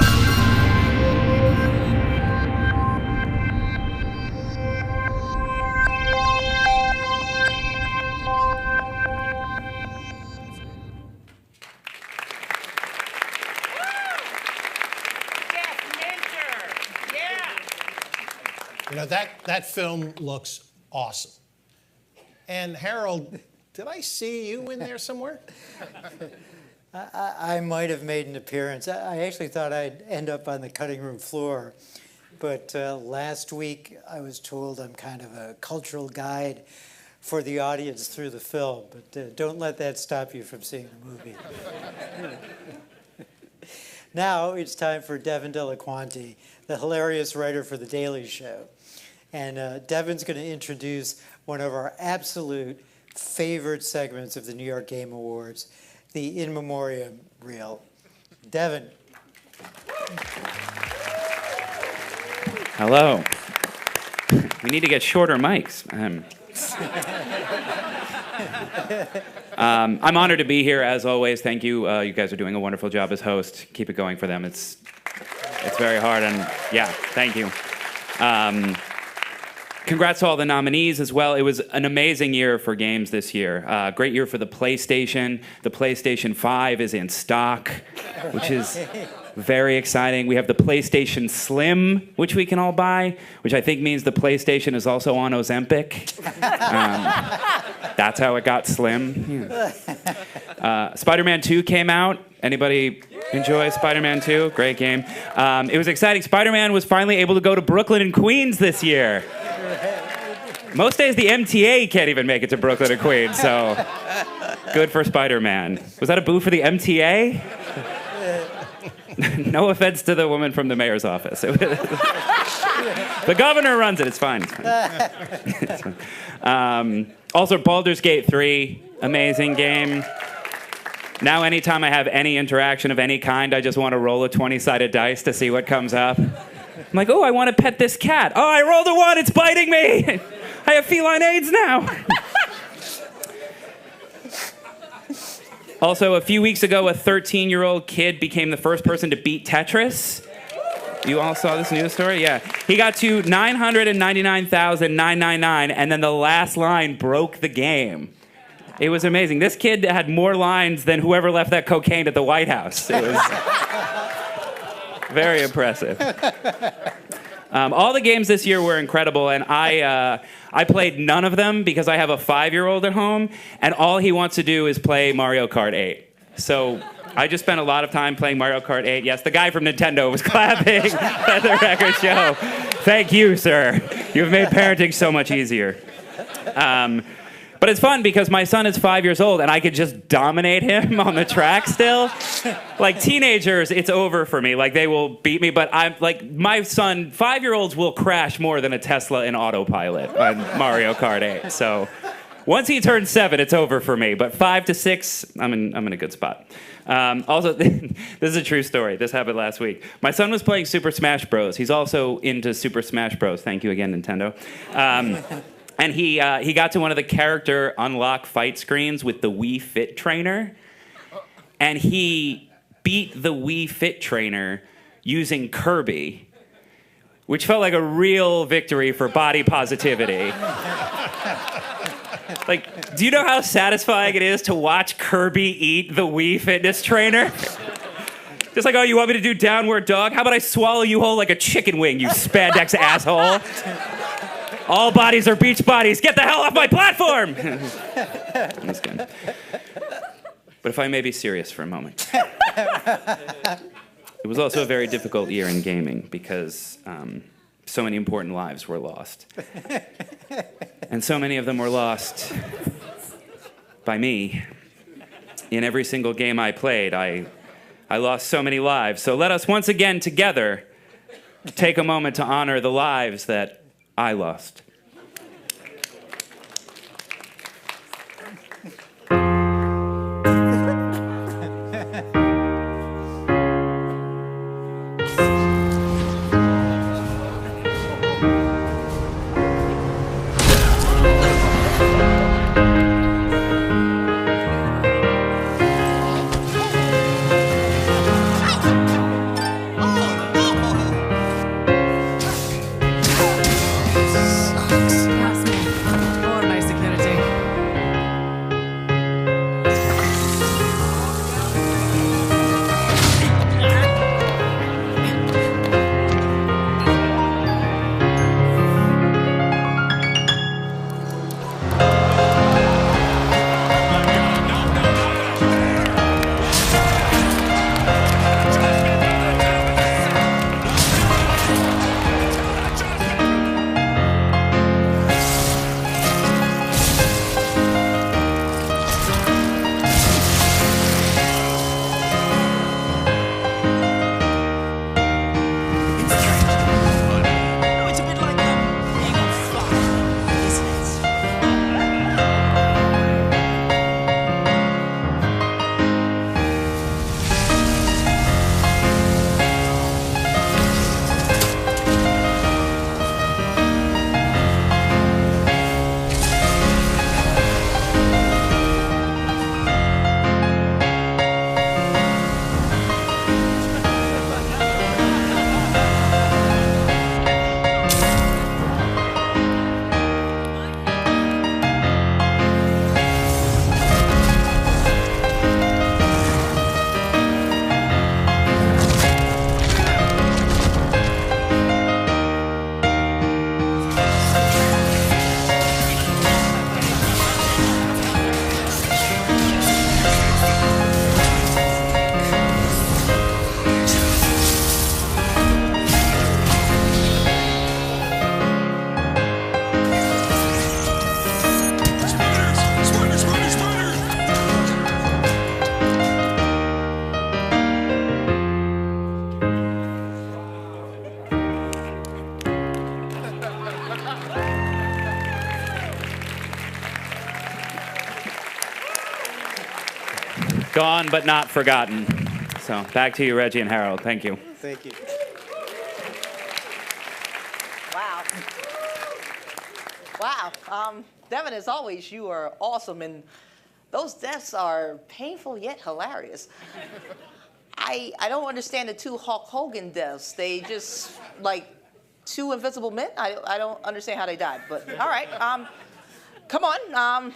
You know, that film looks awesome. And Harold, did I see you in there somewhere? I might have made an appearance. I actually thought I'd end up on the cutting room floor. But last week, I was told I'm kind of a cultural guide for the audience through the film. But don't let that stop you from seeing the movie. Now it's time for Devin Delaquanti, the hilarious writer for The Daily Show. And Devin's going to introduce one of our absolute favorite segments of the New York Game Awards, the In Memoriam reel. Devin. Hello. We need to get shorter mics. I'm honored to be here, as always. Thank you. You guys are doing a wonderful job as host. Keep it going for them. It's very hard, and yeah, thank you. Congrats to all the nominees as well. It was an amazing year for games this year. Great year for the PlayStation. The PlayStation 5 is in stock, which is very exciting. We have the PlayStation Slim, which we can all buy, which I think means the PlayStation is also on Ozempic. That's how it got slim. Yeah. Spider-Man 2 came out. Anybody enjoy Spider-Man 2? Great game. It was exciting. Spider-Man was finally able to go to Brooklyn and Queens this year. Most days the MTA can't even make it to Brooklyn and Queens, so good for Spider-Man. Was that a boo for the MTA? No offense to the woman from the mayor's office. The governor runs it. It's fine. It's fine. Also, Baldur's Gate 3, amazing game. Now anytime I have any interaction of any kind, I just want to roll a 20-sided dice to see what comes up. I'm like, oh, I want to pet this cat. Oh, I rolled a 1, it's biting me. I have feline AIDS now. Also, a few weeks ago, a 13-year-old kid became the first person to beat Tetris. You all saw this news story? Yeah. He got to 999,999, and then the last line broke the game. It was amazing. This kid had more lines than whoever left that cocaine at the White House. It was very impressive. All the games this year were incredible, and I played none of them because I have a 5-year-old at home, and all he wants to do is play Mario Kart 8. So I just spent a lot of time playing Mario Kart 8. Yes, the guy from Nintendo was clapping at the record show. Thank you, sir. You've made parenting so much easier. But it's fun because my son is 5 years old and I could just dominate him on the track still. Like teenagers, it's over for me. Like they will beat me, but I'm like, my son, 5-year-olds will crash more than a Tesla in autopilot on Mario Kart 8. So once he turns 7, it's over for me. But 5 to 6, I'm in a good spot. Also, this is a true story. This happened last week. My son was playing Super Smash Bros. He's also into Super Smash Bros. Thank you again, Nintendo. And he got to one of the character unlock fight screens with the Wii Fit trainer, and he beat the Wii Fit trainer using Kirby, which felt like a real victory for body positivity. Like, do you know how satisfying it is to watch Kirby eat the Wii Fitness trainer? Just like, oh, you want me to do downward dog? How about I swallow you whole like a chicken wing, you spandex asshole? All bodies are beach bodies. Get the hell off my platform! That's good. But if I may be serious for a moment. It was also a very difficult year in gaming because so many important lives were lost. And so many of them were lost by me. In every single game I played, I lost so many lives. So let us once again together take a moment to honor the lives that I lost. Gone but not forgotten. So back to you, Reggie and Harold. Thank you. Thank you. Wow. Wow. Devin, as always, you are awesome, and those deaths are painful yet hilarious. I don't understand the two Hulk Hogan deaths. They just, like, two invisible men? I don't understand how they died, but all right. Come on.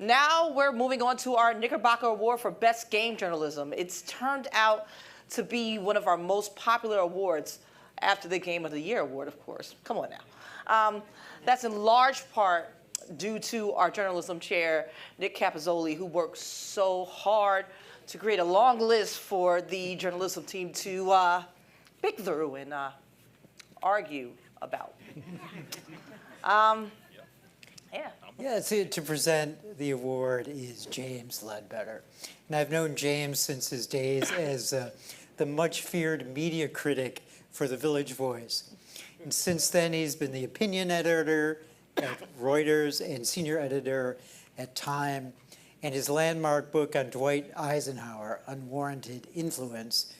Now we're moving on to our Knickerbocker Award for Best Game Journalism. It's turned out to be one of our most popular awards after the Game of the Year award, of course. Come on now. That's in large part due to our journalism chair, Nick Capozzoli, who worked so hard to create a long list for the journalism team to pick through and argue about. Yeah, to present the award is James Ledbetter. And I've known James since his days as the much-feared media critic for the Village Voice. And since then, he's been the opinion editor at Reuters and senior editor at Time. And his landmark book on Dwight Eisenhower, Unwarranted Influence,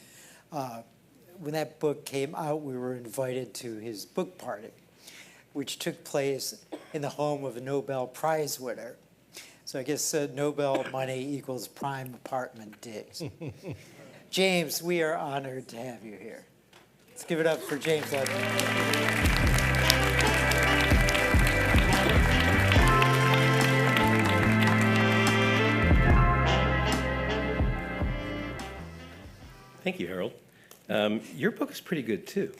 when that book came out, we were invited to his book party, which took place in the home of a Nobel Prize winner. So I guess Nobel money equals prime apartment digs. James, we are honored to have you here. Let's give it up for James Ludman. Thank you, Harold. Your book is pretty good, too.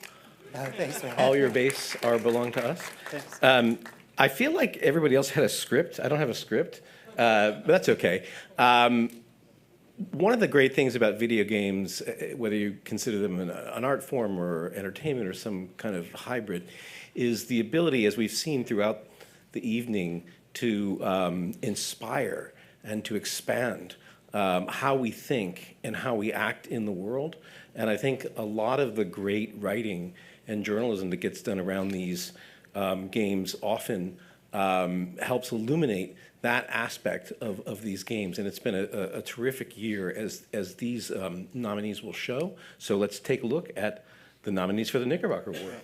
Thanks, man. All your base belong to us. Thanks. I feel like everybody else had a script. I don't have a script, but that's okay. One of the great things about video games, whether you consider them an art form or entertainment or some kind of hybrid, is the ability, as we've seen throughout the evening, to inspire and to expand how we think and how we act in the world. And I think a lot of the great writing and journalism that gets done around these games often helps illuminate that aspect of these games. And it's been a terrific year, as these nominees will show. So let's take a look at the nominees for the Knickerbocker Award.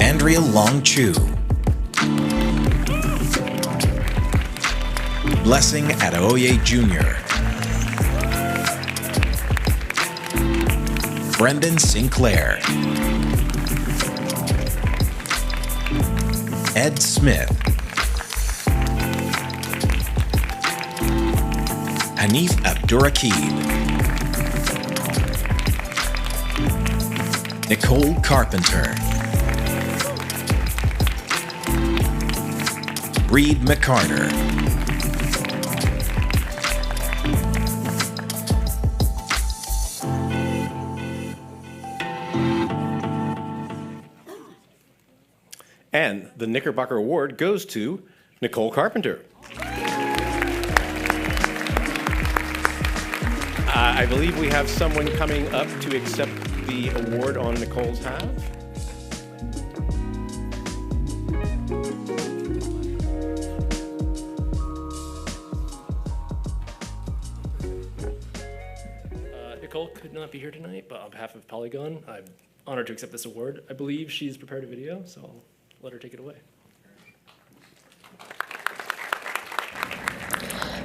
Andrea Long-Chu, Blessing Adeoye Jr., Brendan Sinclair, Ed Smith, Hanif Abdurraqib, Nicole Carpenter, Reed McCarter, And the Knickerbocker Award goes to Nicole Carpenter. I believe we have someone coming up to accept the award on Nicole's behalf. Nicole could not be here tonight, but on behalf of Polygon, I'm honored to accept this award. I believe she's prepared a video, so I'll let her take it away.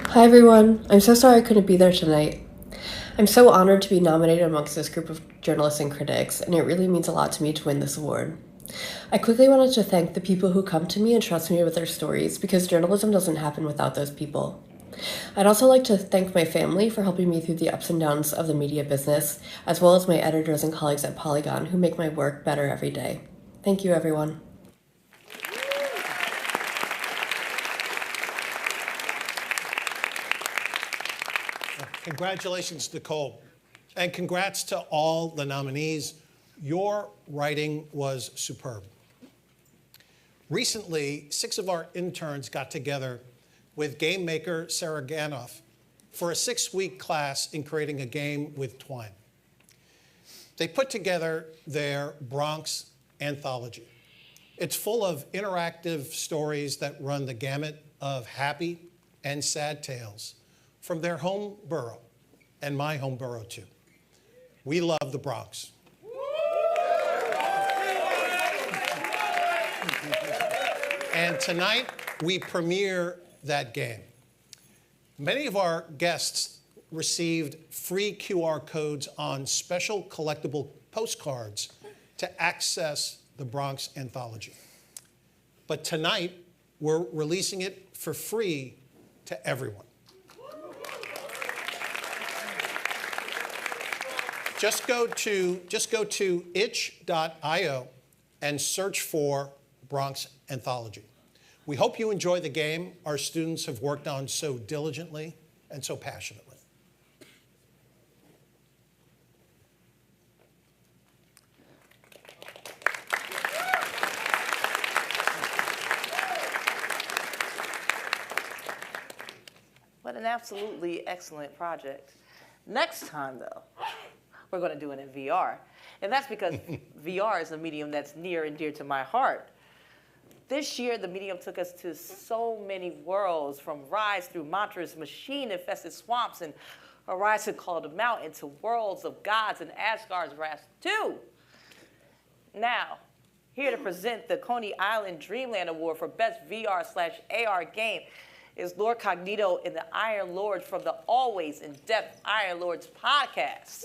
Hi everyone, I'm so sorry I couldn't be there tonight. I'm so honored to be nominated amongst this group of journalists and critics, and it really means a lot to me to win this award. I quickly wanted to thank the people who come to me and trust me with their stories, because journalism doesn't happen without those people. I'd also like to thank my family for helping me through the ups and downs of the media business, as well as my editors and colleagues at Polygon who make my work better every day. Thank you, everyone. Congratulations, Nicole. And congrats to all the nominees. Your writing was superb. Recently, 6 of our interns got together with game maker Sarah Ganoff for a 6-week class in creating a game with twine. They put together their Bronx anthology. It's full of interactive stories that run the gamut of happy and sad tales from their home borough, and my home borough too. We love the Bronx. And tonight, we premiere that game. Many of our guests received free QR codes on special collectible postcards to access the Bronx anthology. But tonight, we're releasing it for free to everyone. Just go to itch.io and search for Bronx Anthology. We hope you enjoy the game our students have worked on so diligently and so passionately. What an absolutely excellent project. Next time, though, we're going to do it in VR. And that's because VR is a medium that's near and dear to my heart. This year, the medium took us to so many worlds, from rides through monstrous machine-infested swamps and horizon called a mountain, to worlds of gods and Asgard's wrath too. Now, here to present the Coney Island Dreamland Award for Best VR/AR Game is Lord Cognito in the Iron Lords from the Always In Depth Iron Lords podcast.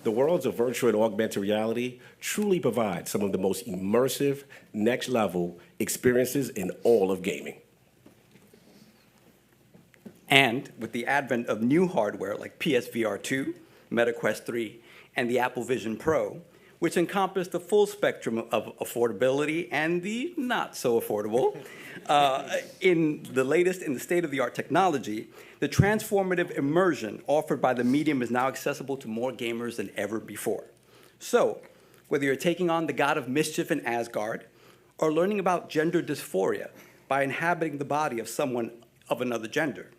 The worlds of virtual and augmented reality truly provide some of the most immersive, next-level experiences in all of gaming. And with the advent of new hardware like PSVR 2, MetaQuest 3, and the Apple Vision Pro, which encompass the full spectrum of affordability and the not so affordable, in the latest in the state-of-the-art technology, the transformative immersion offered by the medium is now accessible to more gamers than ever before. So, whether you're taking on the god of mischief in Asgard, or learning about gender dysphoria by inhabiting the body of someone of another gender,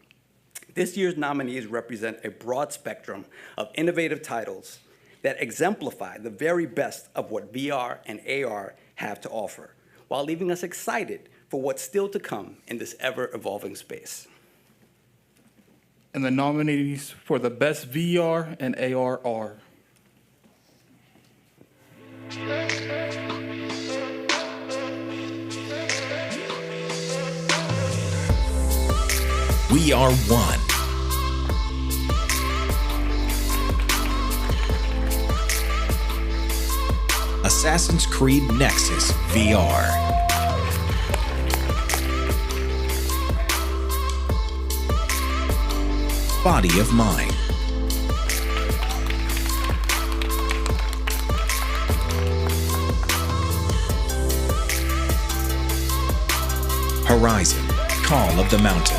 this year's nominees represent a broad spectrum of innovative titles that exemplify the very best of what VR and AR have to offer, while leaving us excited for what's still to come in this ever-evolving space. And the nominees for the best VR and AR are We Are One. Assassin's Creed Nexus VR. Body of Mine. Horizon, Call of the Mountain.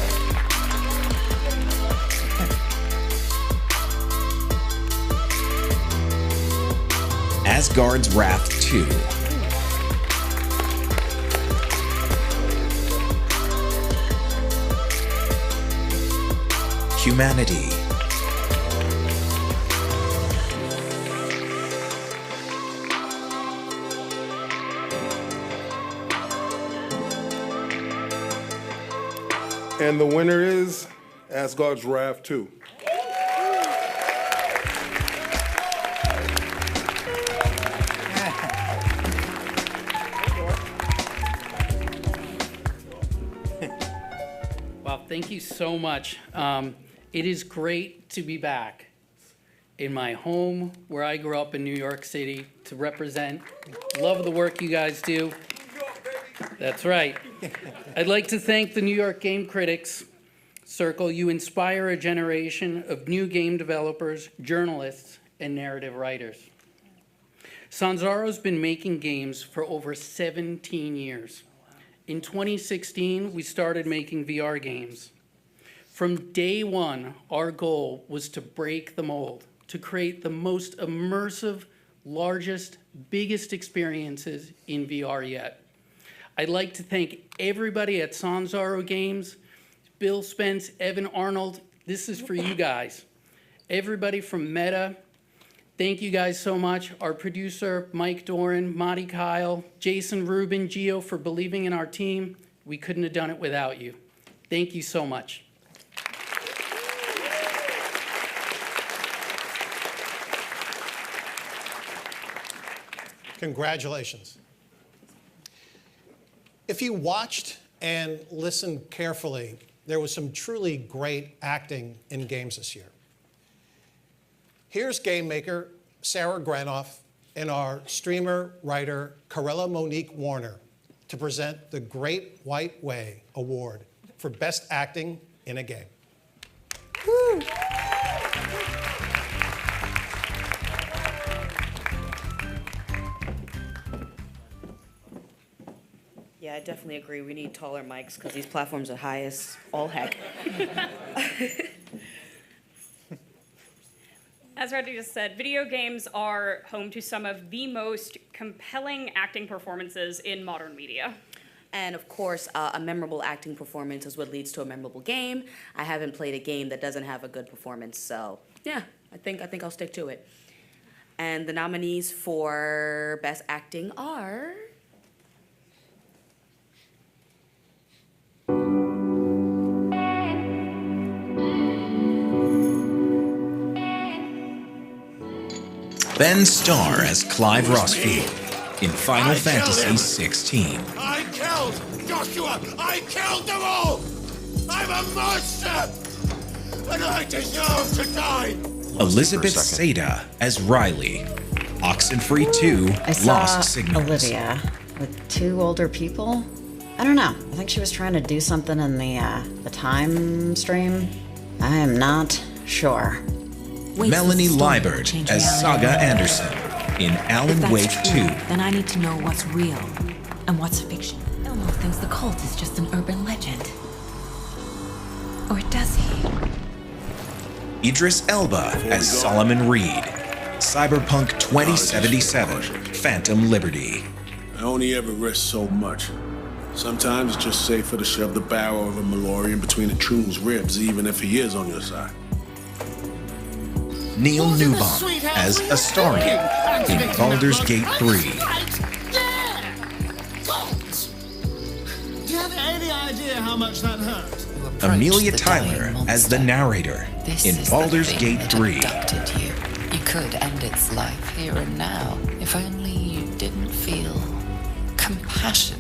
Asgard's Wrath 2. Humanity. And the winner is Asgard's Wrath 2. Wow, thank you so much. It is great to be back in my home where I grew up in New York City to represent. Love the work you guys do. That's right. I'd like to thank the New York Game Critics Circle. You inspire a generation of new game developers, journalists, and narrative writers. Sanzaro's been making games for over 17 years. In 2016, we started making VR games. From day one, our goal was to break the mold, to create the most immersive, largest, biggest experiences in VR yet. I'd like to thank everybody at Sanzaro Games, Bill Spence, Evan Arnold. This is for you guys. Everybody from Meta, thank you guys so much. Our producer, Mike Doran, Monty Kyle, Jason Rubin, Gio, for believing in our team. We couldn't have done it without you. Thank you so much. Congratulations. If you watched and listened carefully, there was some truly great acting in games this year. Here's game maker Sarah Granoff and our streamer writer Corella Monique Warner to present the Great White Way Award for Best Acting in a Game. Woo. Yeah, I definitely agree. We need taller mics because these platforms are high as all heck. As Reggie just said, video games are home to some of the most compelling acting performances in modern media. And of course, a memorable acting performance is what leads to a memorable game. I haven't played a game that doesn't have a good performance, so yeah, I think I'll stick to it. And the nominees for Best Acting are... Ben Starr as Clive Rossfield in Final Fantasy 16. I killed Joshua! I killed them all! I'm a monster! And I deserve to die! Elizabeth Seda as Riley. Oxenfree 2 I saw Lost Signals. Olivia with two older people. I don't know. I think she was trying to do something in the time stream. I am not sure. Melanie Liebert as Saga Anderson in Alan Wake 2. Then I need to know what's real and what's fiction. Elmo thinks the cult is just an urban legend. Or does he? Idris Elba as Solomon Reed. Cyberpunk 2077 Phantom Liberty. I only ever risk so much. Sometimes it's just safer to shove the barrel of a Malorian between a Troon's ribs, even if he is on your side. Neil Newbon as Astarion in Baldur's Gate 3. Do you have any idea how much that hurt? Amelia Tyler as the narrator in Baldur's Gate 3. You could end its life here and now if only you didn't feel compassion.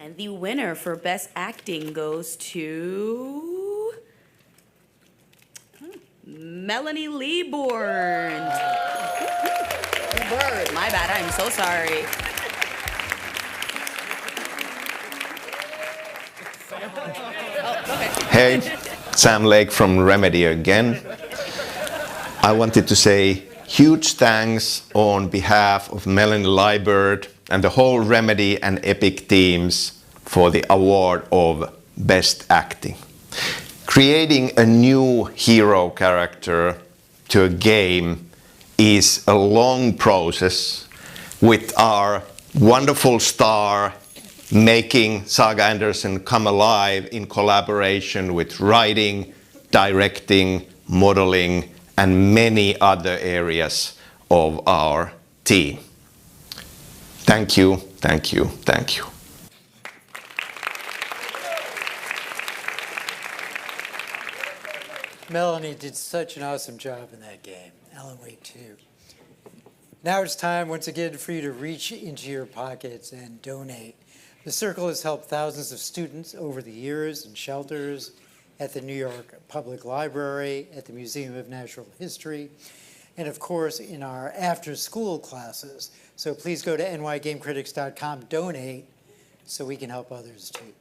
And the winner for Best Acting goes to... Melanie Lieborn. My bad, I'm so sorry. Hey, Sam Lake from Remedy again. I wanted to say huge thanks on behalf of Melanie Liebert and the whole Remedy and Epic teams for the award of Best Acting. Creating a new hero character to a game is a long process, with our wonderful star making Saga Anderson come alive in collaboration with writing, directing, modeling, and many other areas of our team. Thank you, thank you, thank you. Melanie did such an awesome job in that game, Alan Wake 2. Now it's time once again for you to reach into your pockets and donate. The Circle has helped thousands of students over the years in shelters, at the New York Public Library, at the Museum of Natural History, and of course in our after-school classes. So please go to nygamecritics.com, donate, so we can help others too.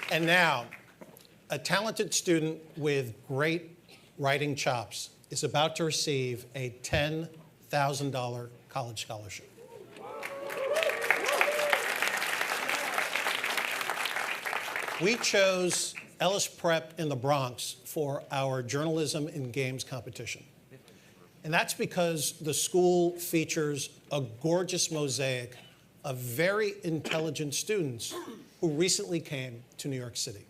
And now, a talented student with great writing chops is about to receive a $10,000 college scholarship. We chose Ellis Prep in the Bronx for our journalism in games competition. And that's because the school features a gorgeous mosaic of very intelligent students who recently came to New York City.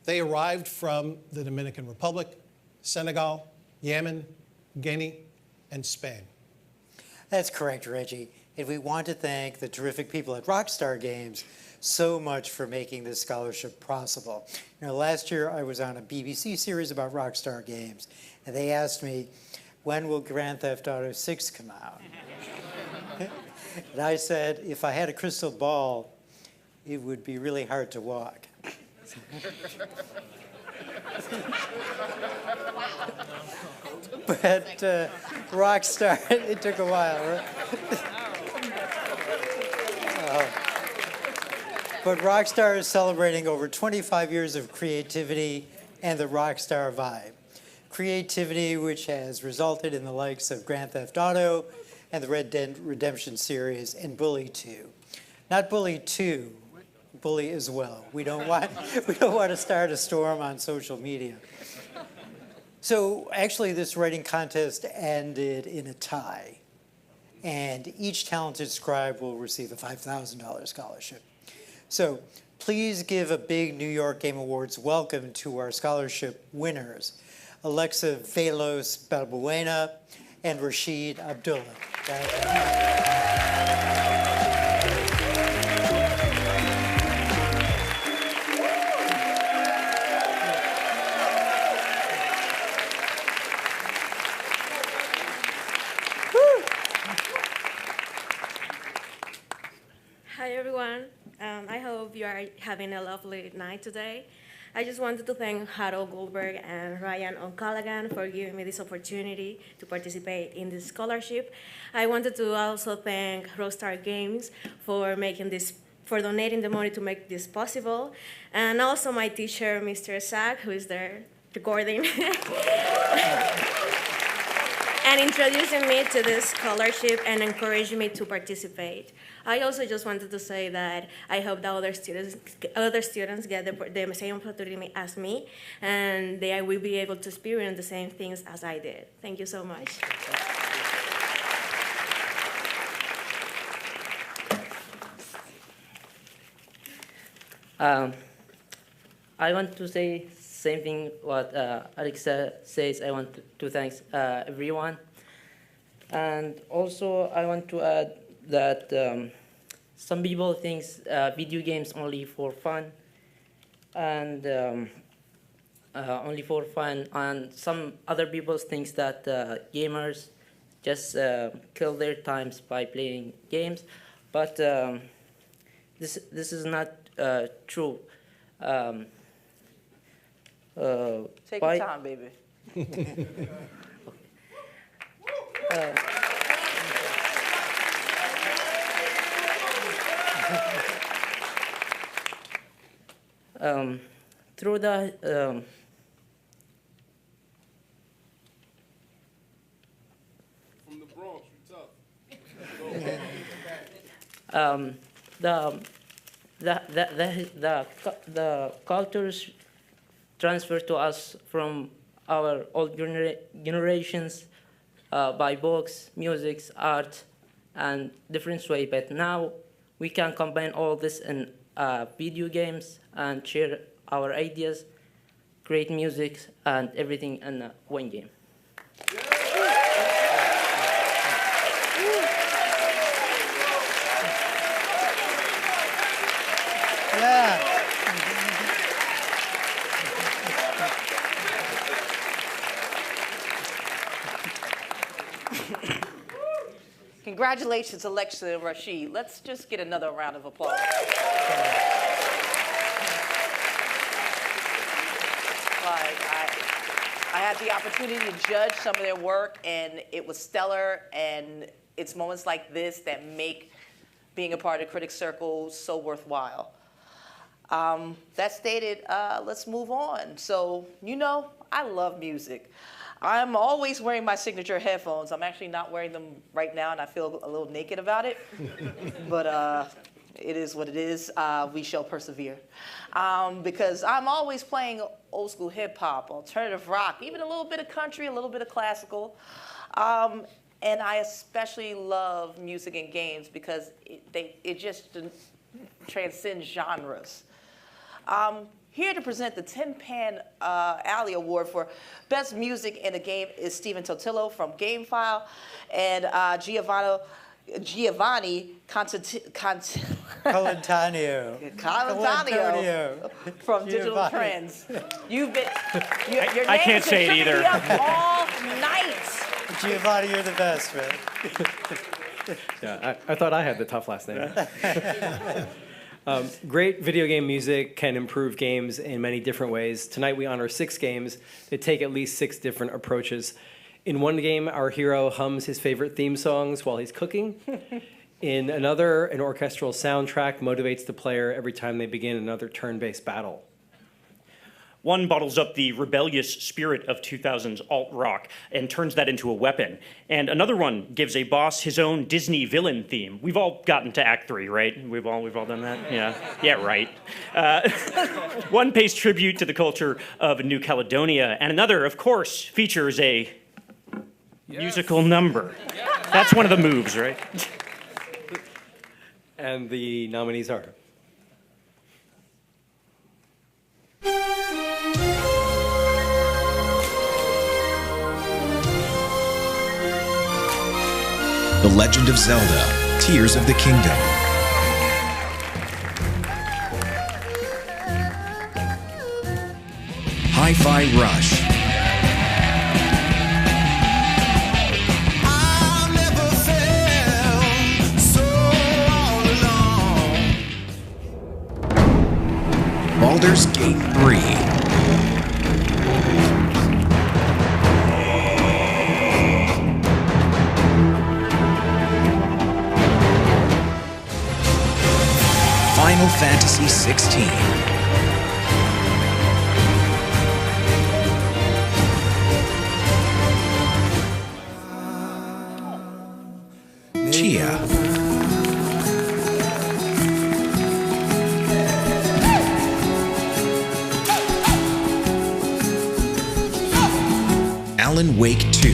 They arrived from the Dominican Republic, Senegal, Yemen, Guinea, and Spain. That's correct, Reggie. And we want to thank the terrific people at Rockstar Games so much for making this scholarship possible. You know, last year I was on a BBC series about Rockstar Games, and they asked me, when will Grand Theft Auto 6 come out? And I said, if I had a crystal ball, it would be really hard to walk. But Rockstar, it took a while, right? But Rockstar is celebrating over 25 years of creativity and the Rockstar vibe. Creativity which has resulted in the likes of Grand Theft Auto and the Red Dead Redemption series and Bully 2. Not Bully 2, Bully as well. We don't want to start a storm on social media. So actually this writing contest ended in a tie. and each talented scribe will receive a $5,000 scholarship. So please give a big New York Game Awards welcome to our scholarship winners, Alexa Velos Balbuena and Rashid Abdullah. Hi everyone. I hope you are having a lovely night today. I just wanted to thank Harold Goldberg and Ryan O'Callaghan for giving me this opportunity to participate in this scholarship. I wanted to also thank Rockstar Games for donating the money to make this possible, and also my teacher, Mr. Zach, who is there recording. And introducing me to this scholarship and encouraging me to participate. I also just wanted to say that I hope that other students get the same opportunity as me, and they will be able to experience the same things as I did. Thank you so much. I want to say same thing what Alexa says. I want to thank everyone, and also I want to add that some people think video games only for fun, and only for fun, and some other people think that gamers just kill their times by playing games, but this is not true. Take your time, baby. Through the From the Bronx, you tough. the cultures transferred to us from our old generations by books, music, art, and different way. But now we can combine all this in video games and share our ideas, create music, and everything in one game. Yeah. Congratulations, Alexa and Rashid. Let's just get another round of applause. I had the opportunity to judge some of their work, and it was stellar, and it's moments like this that make being a part of the Critics Circle so worthwhile. That stated, let's move on. So, you know, I love music. I'm always wearing my signature headphones. I'm actually not wearing them right now, and I feel a little naked about it. But it is what it is. We shall persevere. Because I'm always playing old school hip hop, alternative rock, even a little bit of country, a little bit of classical. And I especially love music and games because it just transcends genres. Here to present the Tin Pan Alley Award for Best Music in a Game is Stephen Totillo from GameFile and Giovanni Colantonio from Digital Trends. You've been, your I can't names say it been either. tripping me up all night. Giovanni, you're the best, man. Yeah, I thought I had the tough last name. Great video game music can improve games in many different ways. Tonight we honor 6 games that take at least 6 different approaches. In one game, our hero hums his favorite theme songs while he's cooking. In another, an orchestral soundtrack motivates the player every time they begin another turn-based battle. One bottles up the rebellious spirit of 2000s alt-rock and turns that into a weapon. And another one gives a boss his own Disney villain theme. We've all gotten to Act 3, right? We've all done that? Yeah, right. One pays tribute to the culture of New Caledonia, and another, of course, features a musical number. That's one of the moves, right? And the nominees are The Legend of Zelda: Tears of the Kingdom, Hi-Fi Rush, Baldur's Gate 3, Final Fantasy 16, Chia, Alan Wake 2,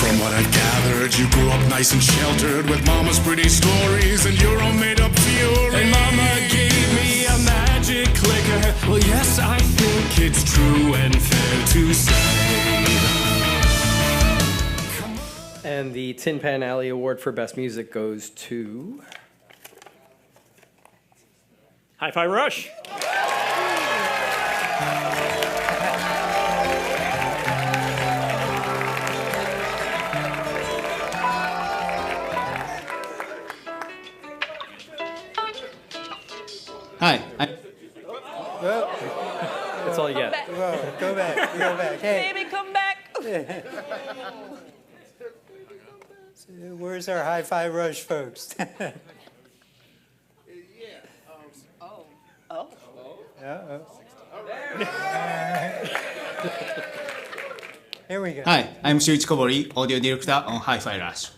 From what I've gathered, you grew up nice and sheltered with mama's pretty stories and your own made-up fury. And mama gave me a magic clicker. Well, yes, I think it's true and fair to say. And the Tin Pan Alley Award for Best Music goes to Hi-Fi Rush. Hi. That's all you get. Whoa, go back. Hey. Baby, come back. Where's our Hi-Fi Rush folks? Here we go. Hi, I'm Shuichi Kobori, Audio Director on Hi-Fi Rush.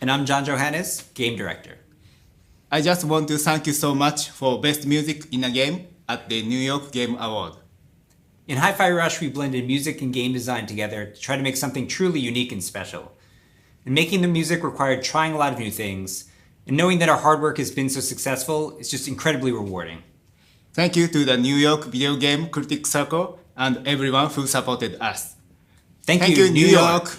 And I'm John Johannes, Game Director. I just want to thank you so much for Best Music in a Game at the New York Game Award. In Hi-Fi Rush, we blended music and game design together to try to make something truly unique and special. And making the music required trying a lot of new things, and knowing that our hard work has been so successful is just incredibly rewarding. Thank you to the New York Video Game Critics Circle and everyone who supported us. Thank you, New York.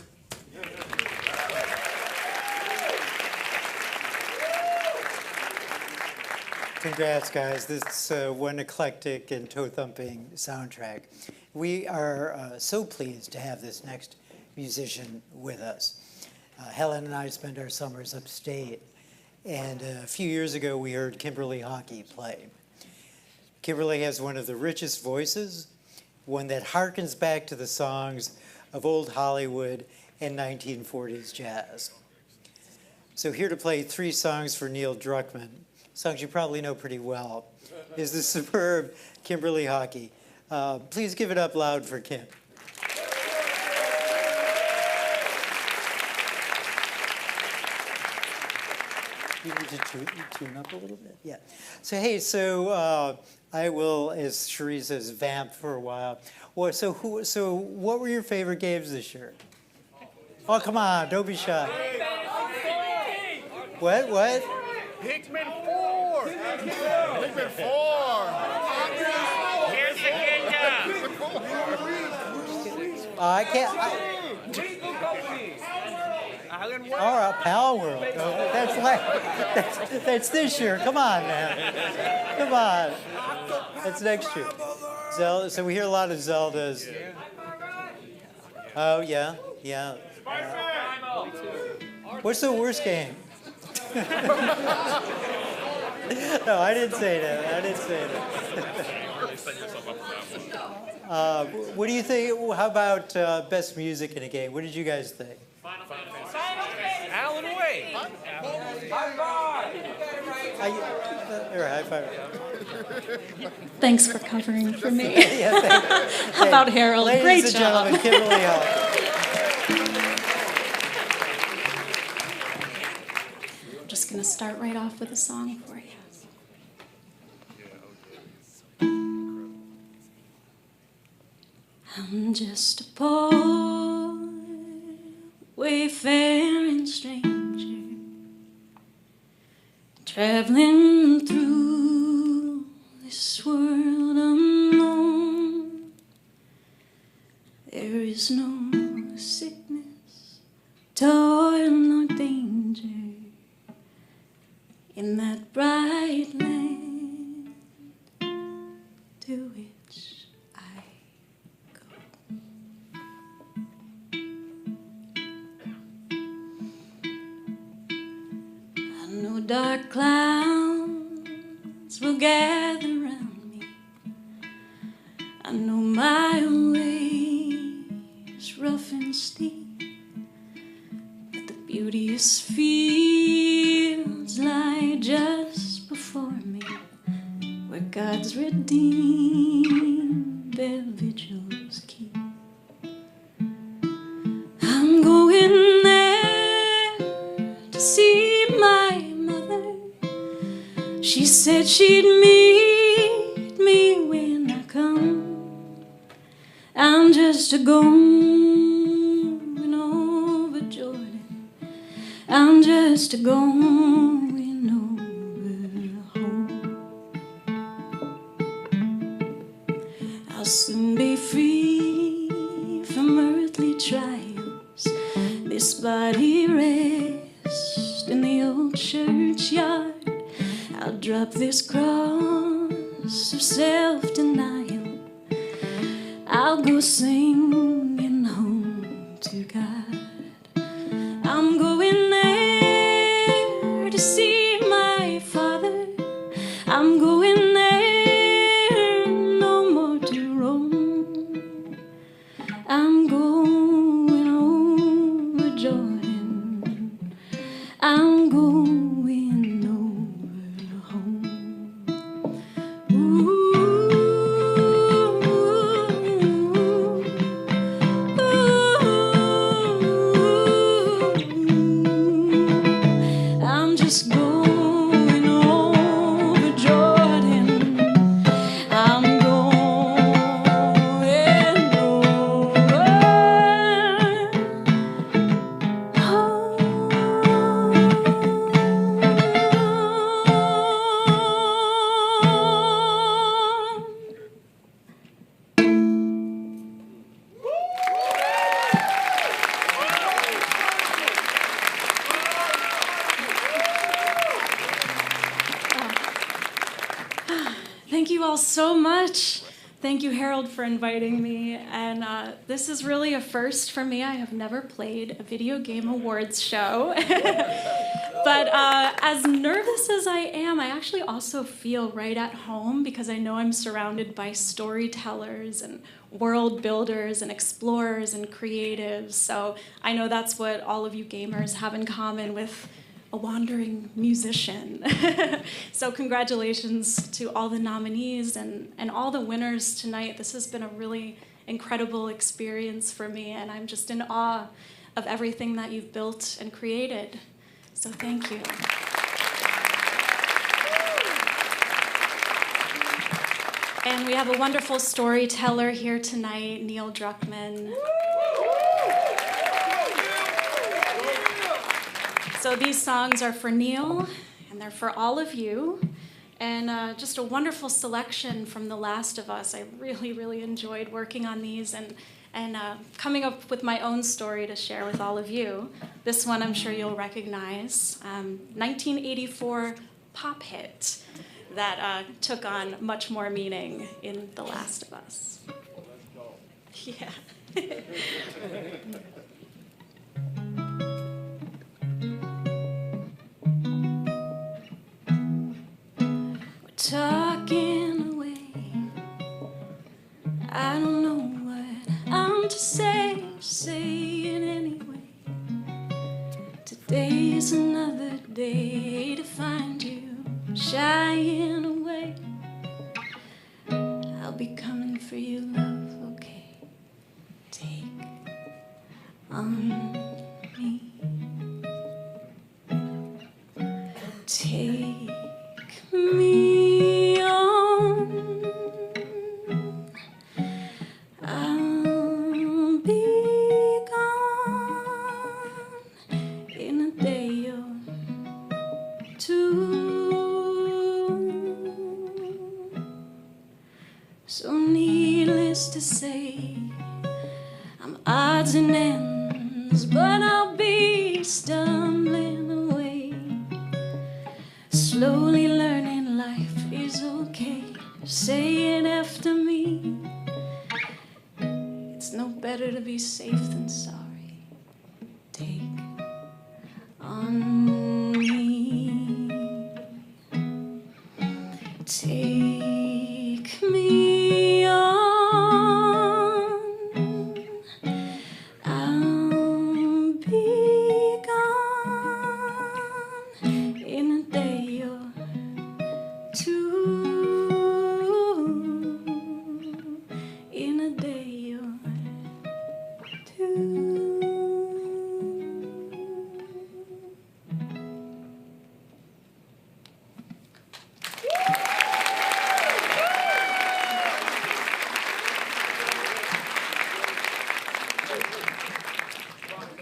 Congrats, guys. This one eclectic and toe-thumping soundtrack. We are so pleased to have this next musician with us. Helen and I spend our summers upstate, and a few years ago we heard Kimberly Hockey play. Kimberly has one of the richest voices, one that harkens back to the songs of old Hollywood and 1940s jazz. So here to play 3 songs for Neil Druckmann, songs you probably know pretty well, is the superb Kimberly Hockey. Please give it up loud for Kim. You need to tune up a little bit? Yeah. So, hey, I will, as Cherie says, vamp for a while. Well, so what were your favorite games this year? Oh, come on, don't be shy. What? Hickman 4! Hickman 4! Here's the kingdom! I can't. All right, Pal World. That's this year. Come on, man. Come on. That's next year. Zelda. So we hear a lot of Zeldas. Oh yeah. What's the worst game? No, I didn't say that. What do you think? How about best music in a game? What did you guys think? Alan Wake! High five. Thanks for covering for me. How about Harold? Ladies Great and job. gentlemen, Kimberly Hockey. I'm just going to start right off with a song for you. I'm just a poor Traveling through this world alone, there is no sickness, toil, nor danger in that bright land to which I go. I know dark clouds will gather around me. I know my way is rough and steep, but the beauteous fields lie just before me, where God's redeemed their vigils keep. I'm going there to see my mother. She said she'd meet me when I come. I'm just a-going over Jordan. I'm just a-going over home. I'll soon be free from earthly trials. This body rests in the old churchyard. I'll drop this cross of self-denial. I'll go singing home to God. I'm going there to see my father. I'm going there no more to roam. I'm going over Jordan. I'm going over home. Ooh. I'm just going over Jordan. I'm going over Thank you all so much. Thank you, Harold, for inviting me. And this is really a first for me. I have never played a video game awards show. But as nervous as I am, I actually also feel right at home because I know I'm surrounded by storytellers and world builders and explorers and creatives. So I know that's what all of you gamers have in common with a wandering musician. So congratulations to all the nominees and all the winners tonight. This has been a really incredible experience for me, and I'm just in awe of everything that you've built and created. So thank you. And we have a wonderful storyteller here tonight, Neil Druckmann. So these songs are for Neil, and they're for all of you. And just a wonderful selection from The Last of Us. I really, really enjoyed working on these and coming up with my own story to share with all of you. This one I'm sure you'll recognize. 1984 pop hit that took on much more meaning in The Last of Us. Yeah. Talking away, I don't know what I'm to say it anyway. Today's another day to find you shying away. I'll be coming for you, love, okay? Take on me. Take me on. I'll be gone in a day or two. used to say I'm odds and ends, but I'll be stumbling away, slowly learning life is okay. Say it after me. It's no better to be safe than sorry. Take on me. Take me on. I'll be gone in a day or two. In a day or two.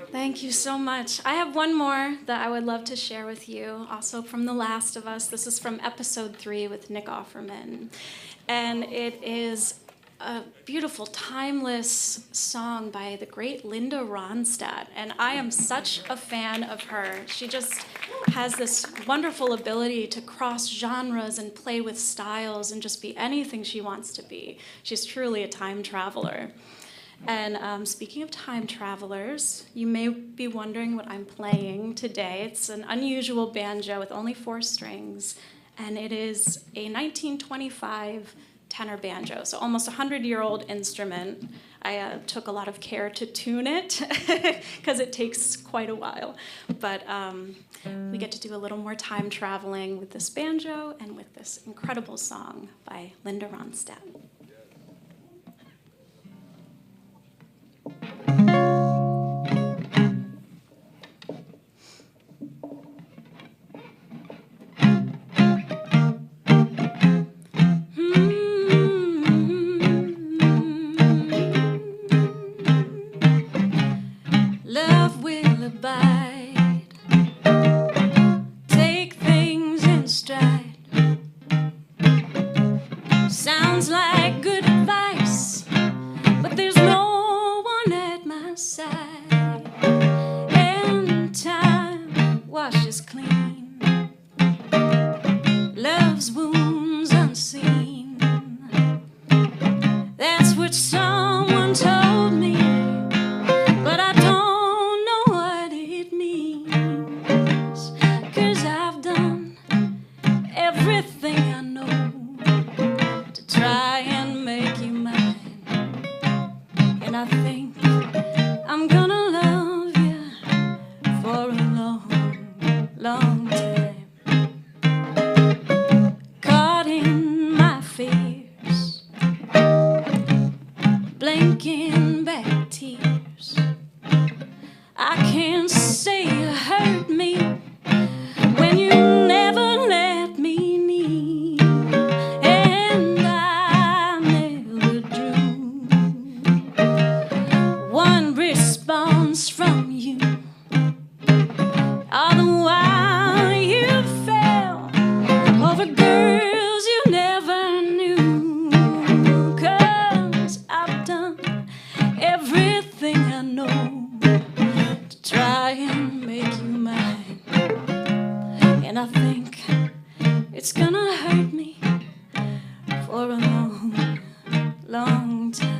Thank you so much. I have one more that I would love to share with you, also from The Last of Us. This is from episode 3 with Nick Offerman. And it is a beautiful, timeless song by the great Linda Ronstadt. And I am such a fan of her. She just has this wonderful ability to cross genres and play with styles and just be anything she wants to be. She's truly a time traveler. And speaking of time travelers, you may be wondering what I'm playing today. It's an unusual banjo with only 4 strings, and it is a 1925 tenor banjo, so almost a 100-year-old instrument. I took a lot of care to tune it because it takes quite a while. But we get to do a little more time traveling with this banjo and with this incredible song by Linda Ronstadt. Love will abide, take things in stride. Sounds like good advice, but there's no one at my side. And time washes clean love's wounds unseen. That's what someone told me, but I don't know what it means. 'Cause I've done everything I know to try and make you mine. And I think I'm gonna love you for a long, long time. Caught in my fears, blinking back tears. I can't say you hurt me when you never let me need. And I never drew one response from you. All the while you fell over girls you never knew. 'Cause I've done everything I know to try and make you mine. And I think it's gonna hurt me for a long, long time.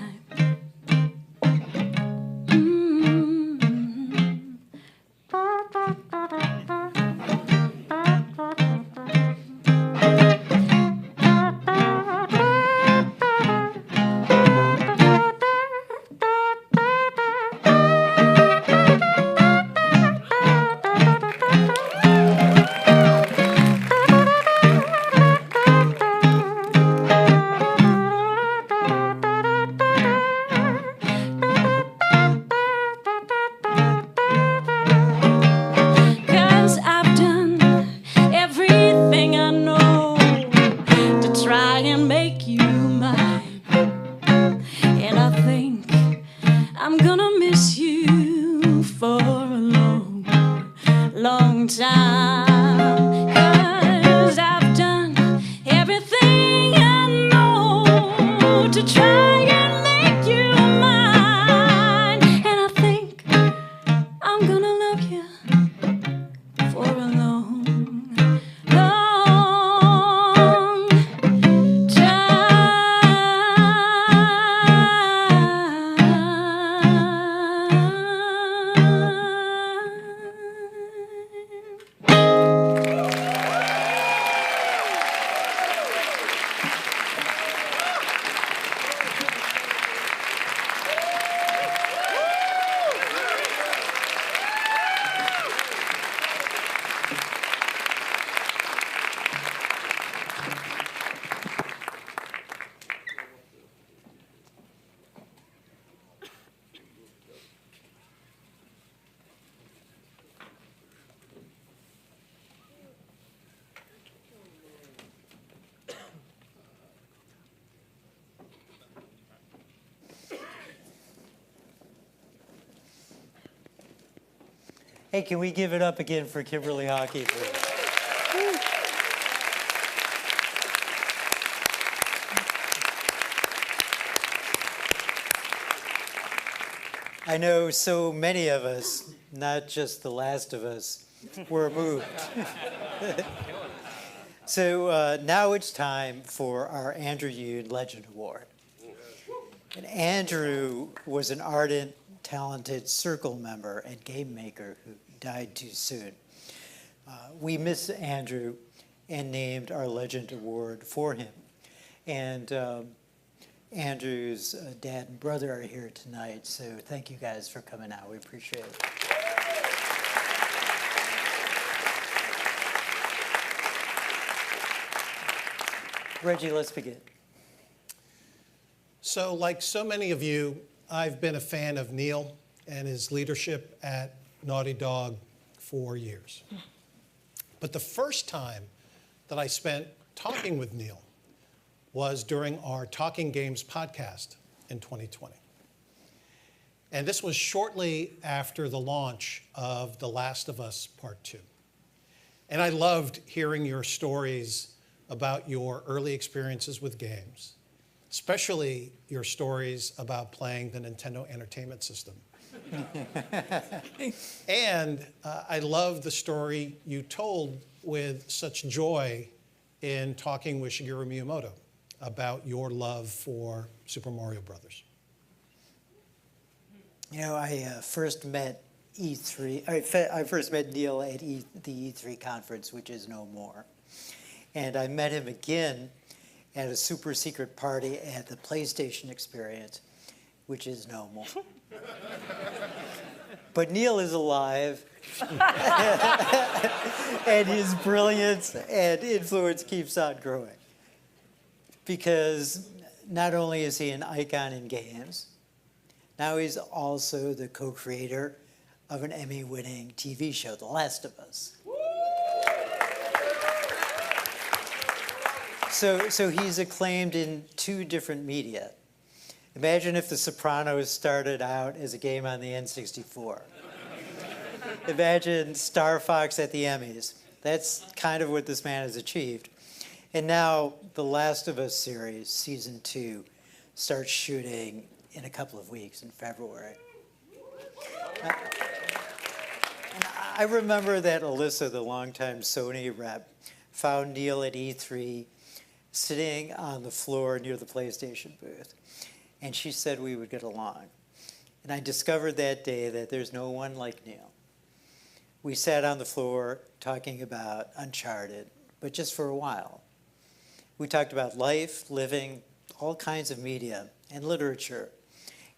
Hey, can we give it up again for Kimberly Hockey, please? I know so many of us, not just The Last of Us, were moved. So now it's time for our Andrew Yoon Legend Award. And Andrew was an ardent, talented Circle member and game maker who died too soon. We miss Andrew and named our Legend Award for him. And Andrew's dad and brother are here tonight, so thank you guys for coming out. We appreciate it. Reggie, let's begin. So, like so many of you, I've been a fan of Neil and his leadership at Naughty Dog for years. But the first time that I spent talking with Neil was during our Talking Games podcast in 2020. And this was shortly after the launch of The Last of Us Part 2. And I loved hearing your stories about your early experiences with games, especially your stories about playing the Nintendo Entertainment System. And I love the story you told with such joy in talking with Shigeru Miyamoto about your love for Super Mario Brothers. You know, I first met E3. I first met Neil at the E3 conference, which is no more. And I met him again at a super secret party at the PlayStation Experience, which is no more. But Neil is alive, and his brilliance and influence keeps on growing. Because not only is he an icon in games, now he's also the co-creator of an Emmy-winning TV show, The Last of Us. So he's acclaimed in 2 different media. Imagine if The Sopranos started out as a game on the N64. Imagine Star Fox at the Emmys. That's kind of what this man has achieved. And now The Last of Us series, season 2, starts shooting in a couple of weeks in February. And I remember that Alyssa, the longtime Sony rep, found Neil at E3 sitting on the floor near the PlayStation booth. And she said we would get along. And I discovered that day that there's no one like Neil. We sat on the floor talking about Uncharted, but just for a while. We talked about life, living, all kinds of media, and literature.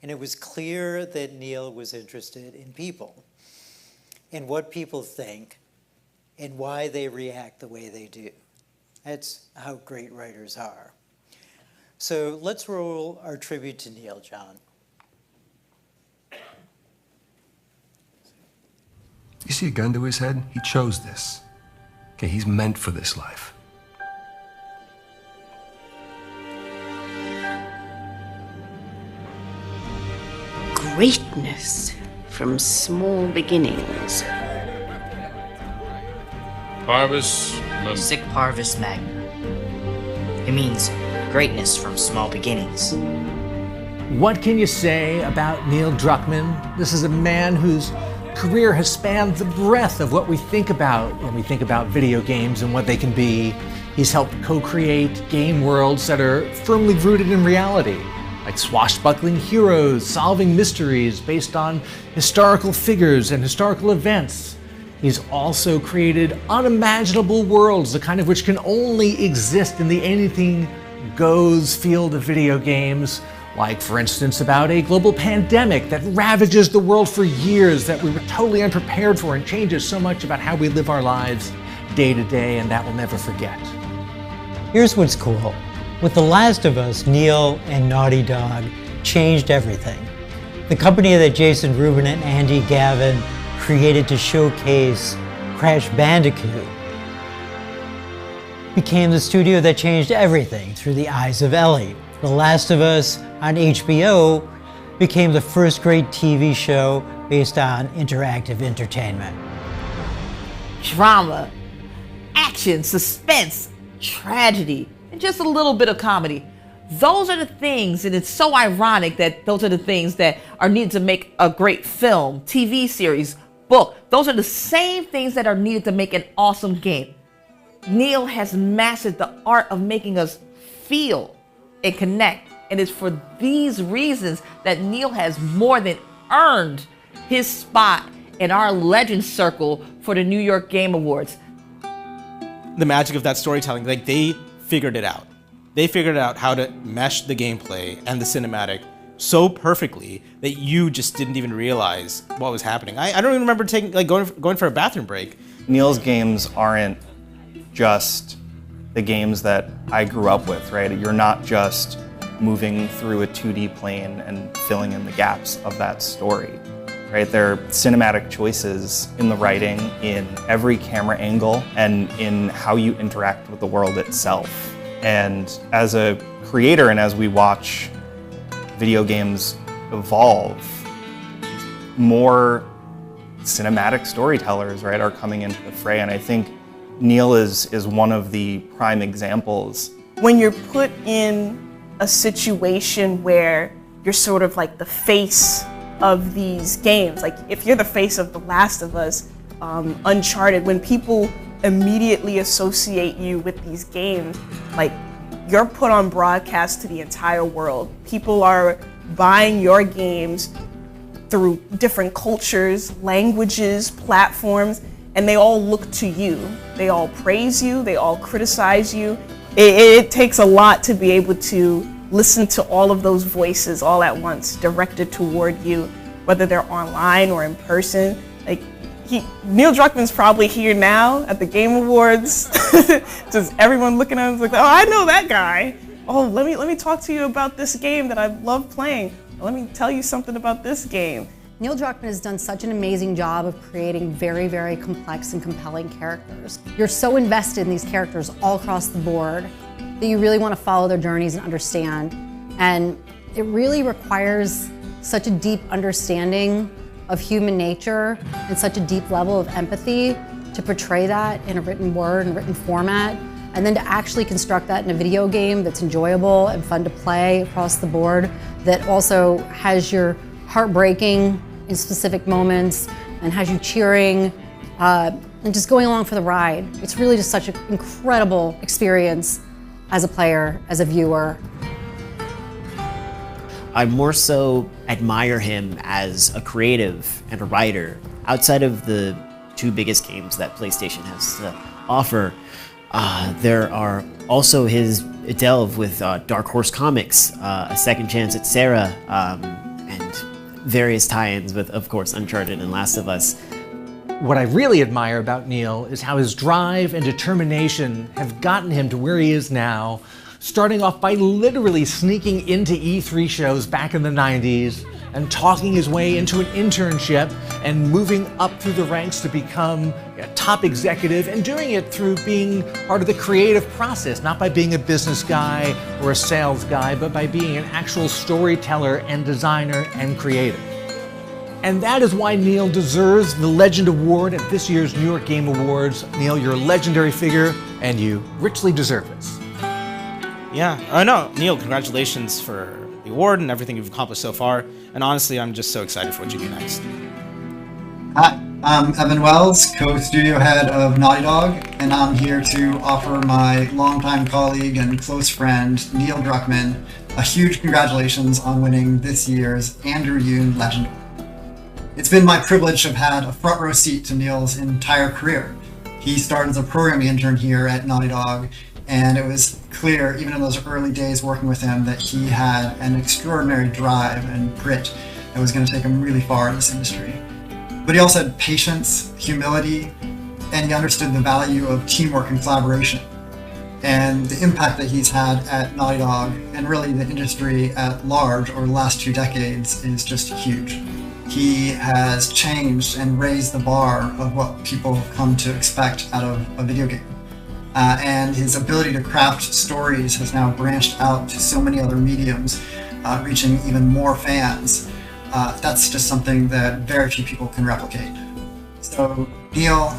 And it was clear that Neil was interested in people, and what people think, and why they react the way they do. That's how great writers are. So let's roll our tribute to Neil, John. You see a gun to his head? He chose this. Okay, he's meant for this life. Greatness from small beginnings. Parvis Sic Parvis Magna. It means greatness from small beginnings. What can you say about Neil Druckmann? This is a man whose career has spanned the breadth of what we think about when we think about video games and what they can be. He's helped co-create game worlds that are firmly rooted in reality, like swashbuckling heroes solving mysteries based on historical figures and historical events. He's also created unimaginable worlds, the kind of which can only exist in the anything goes field of video games, like for instance about a global pandemic that ravages the world for years that we were totally unprepared for and changes so much about how we live our lives day to day, and that we'll never forget. Here's what's cool. With The Last of Us, Neil and Naughty Dog changed everything. The company that Jason Rubin and Andy Gavin created to showcase Crash Bandicoot became the studio that changed everything through the eyes of Ellie. The Last of Us on HBO became the first great TV show based on interactive entertainment. Drama, action, suspense, tragedy, and just a little bit of comedy. Those are the things, and it's so ironic that those are the things that are needed to make a great film, TV series, book. Those are the same things that are needed to make an awesome game. Neil has mastered the art of making us feel and connect, and it's for these reasons that Neil has more than earned his spot in our legend circle for the New York Game Awards. The magic of that storytelling, like they figured it out. They figured out how to mesh the gameplay and the cinematic so perfectly that you just didn't even realize what was happening. I don't even remember going for a bathroom break. Neil's games aren't just the games that I grew up with, right? You're not just moving through a 2D plane and filling in the gaps of that story, right? There are cinematic choices in the writing, in every camera angle, and in how you interact with the world itself. And as a creator and as we watch video games evolve, more cinematic storytellers, right, are coming into the fray. And I think Neil is one of the prime examples. When you're put in a situation where you're sort of like the face of these games, like if you're the face of The Last of Us, Uncharted, when people immediately associate you with these games, like you're put on broadcast to the entire world. People are buying your games through different cultures, languages, platforms, and they all look to you. They all praise you, they all criticize you. It takes a lot to be able to listen to all of those voices all at once, directed toward you, whether they're online or in person. Like Neil Druckmann's probably here now at the Game Awards, just everyone looking at him like, oh, I know that guy. Oh, let me talk to you about this game that I love playing. Let me tell you something about this game. Neil Druckmann has done such an amazing job of creating very, very complex and compelling characters. You're so invested in these characters all across the board that you really want to follow their journeys and understand. And it really requires such a deep understanding of human nature and such a deep level of empathy to portray that in a written word and written format, and then to actually construct that in a video game that's enjoyable and fun to play across the board, that also has your heart breaking in specific moments and has you cheering and just going along for the ride. It's really just such an incredible experience as a player, as a viewer. I more so admire him as a creative and a writer. Outside of the two biggest games that PlayStation has to offer, there are also his delve with Dark Horse Comics, A Second Chance at Sarah, and various tie-ins with, of course, Uncharted and Last of Us. What I really admire about Neil is how his drive and determination have gotten him to where he is now, starting off by literally sneaking into E3 shows back in the 90s and talking his way into an internship and moving up through the ranks to become a top executive, and doing it through being part of the creative process, not by being a business guy or a sales guy, but by being an actual storyteller and designer and creator. And that is why Neil deserves the Legend Award at this year's New York Game Awards. Neil, you're a legendary figure, and you richly deserve this. Yeah, no, Neil, congratulations for the award and everything you've accomplished so far. And honestly, I'm just so excited for what you do next. Hi, I'm Evan Wells, co-studio head of Naughty Dog, and I'm here to offer my longtime colleague and close friend, Neil Druckmann, a huge congratulations on winning this year's Andrew Yoon Legend Award. It's been my privilege to have had a front row seat to Neil's entire career. He started as a programming intern here at Naughty Dog, and it was clear, even in those early days working with him, that he had an extraordinary drive and grit that was going to take him really far in this industry. But he also had patience, humility, and he understood the value of teamwork and collaboration. And the impact that he's had at Naughty Dog, and really the industry at large over the last 2 decades, is just huge. He has changed and raised the bar of what people have come to expect out of a video game. And his ability to craft stories has now branched out to so many other mediums, reaching even more fans. that's just something that very few people can replicate. So, Neil,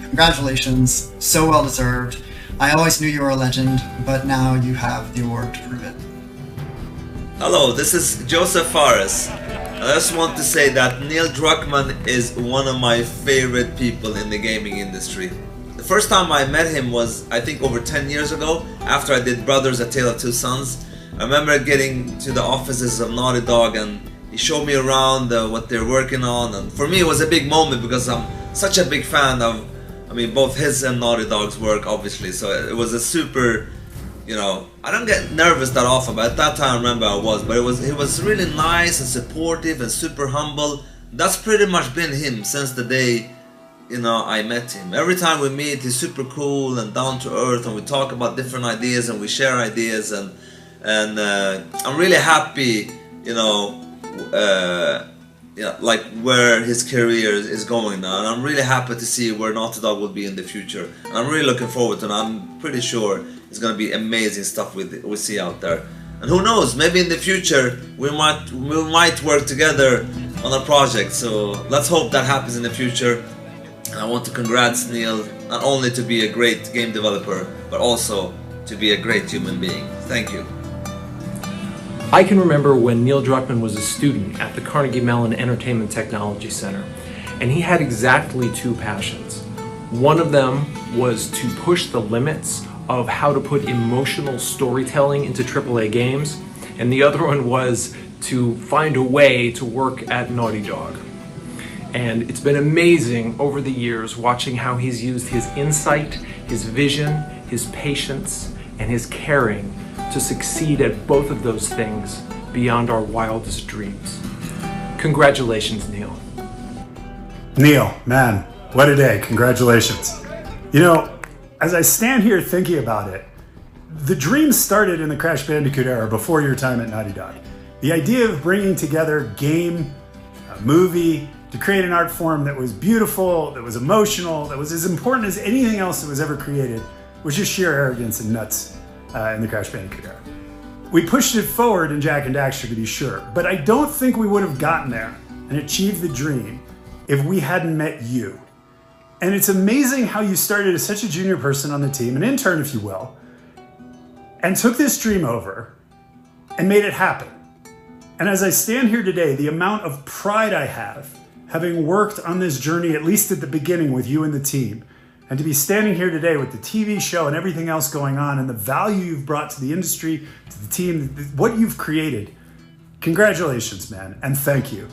congratulations, so well deserved. I always knew you were a legend, but now you have the award to prove it. Hello, this is Joseph Fares. I just want to say that Neil Druckmann is one of my favorite people in the gaming industry. The first time I met him was, I think, over 10 years ago, after I did Brothers: A Tale of Two Sons. I remember getting to the offices of Naughty Dog and he showed me around what they're working on, and for me it was a big moment because I'm such a big fan of, both his and Naughty Dog's work, obviously, so it was a super, I don't get nervous that often, but at that time I remember I was, but he was really nice and supportive and super humble. That's pretty much been him since the day, I met him. Every time we meet, he's super cool and down to earth, and we talk about different ideas and we share ideas, and I'm really happy, like where his career is going now, and I'm really happy to see where Naughty Dog will be in the future, and I'm really looking forward to it. I'm pretty sure it's going to be amazing stuff we see out there, and who knows, maybe in the future we might work together on a project, so let's hope that happens in the future. And I want to congrats Neil, not only to be a great game developer, but also to be a great human being. Thank you. I can remember when Neil Druckmann was a student at the Carnegie Mellon Entertainment Technology Center, and he had exactly two passions. One of them was to push the limits of how to put emotional storytelling into AAA games, and the other one was to find a way to work at Naughty Dog. And it's been amazing over the years watching how he's used his insight, his vision, his patience, and his caring to succeed at both of those things beyond our wildest dreams. Congratulations, Neil. Neil, man, what a day. Congratulations. As I stand here thinking about it, the dream started in the Crash Bandicoot era before your time at Naughty Dog. The idea of bringing together game, movie, to create an art form that was beautiful, that was emotional, that was as important as anything else that was ever created, was just sheer arrogance and nuts in the Crash Bandicoot era. We pushed it forward in Jak and Daxter, to be sure, but I don't think we would have gotten there and achieved the dream if we hadn't met you. And it's amazing how you started as such a junior person on the team, an intern if you will, and took this dream over and made it happen. And as I stand here today, the amount of pride I have having worked on this journey, at least at the beginning with you and the team, and to be standing here today with the TV show and everything else going on and the value you've brought to the industry, to the team, what you've created, congratulations, man, and thank you.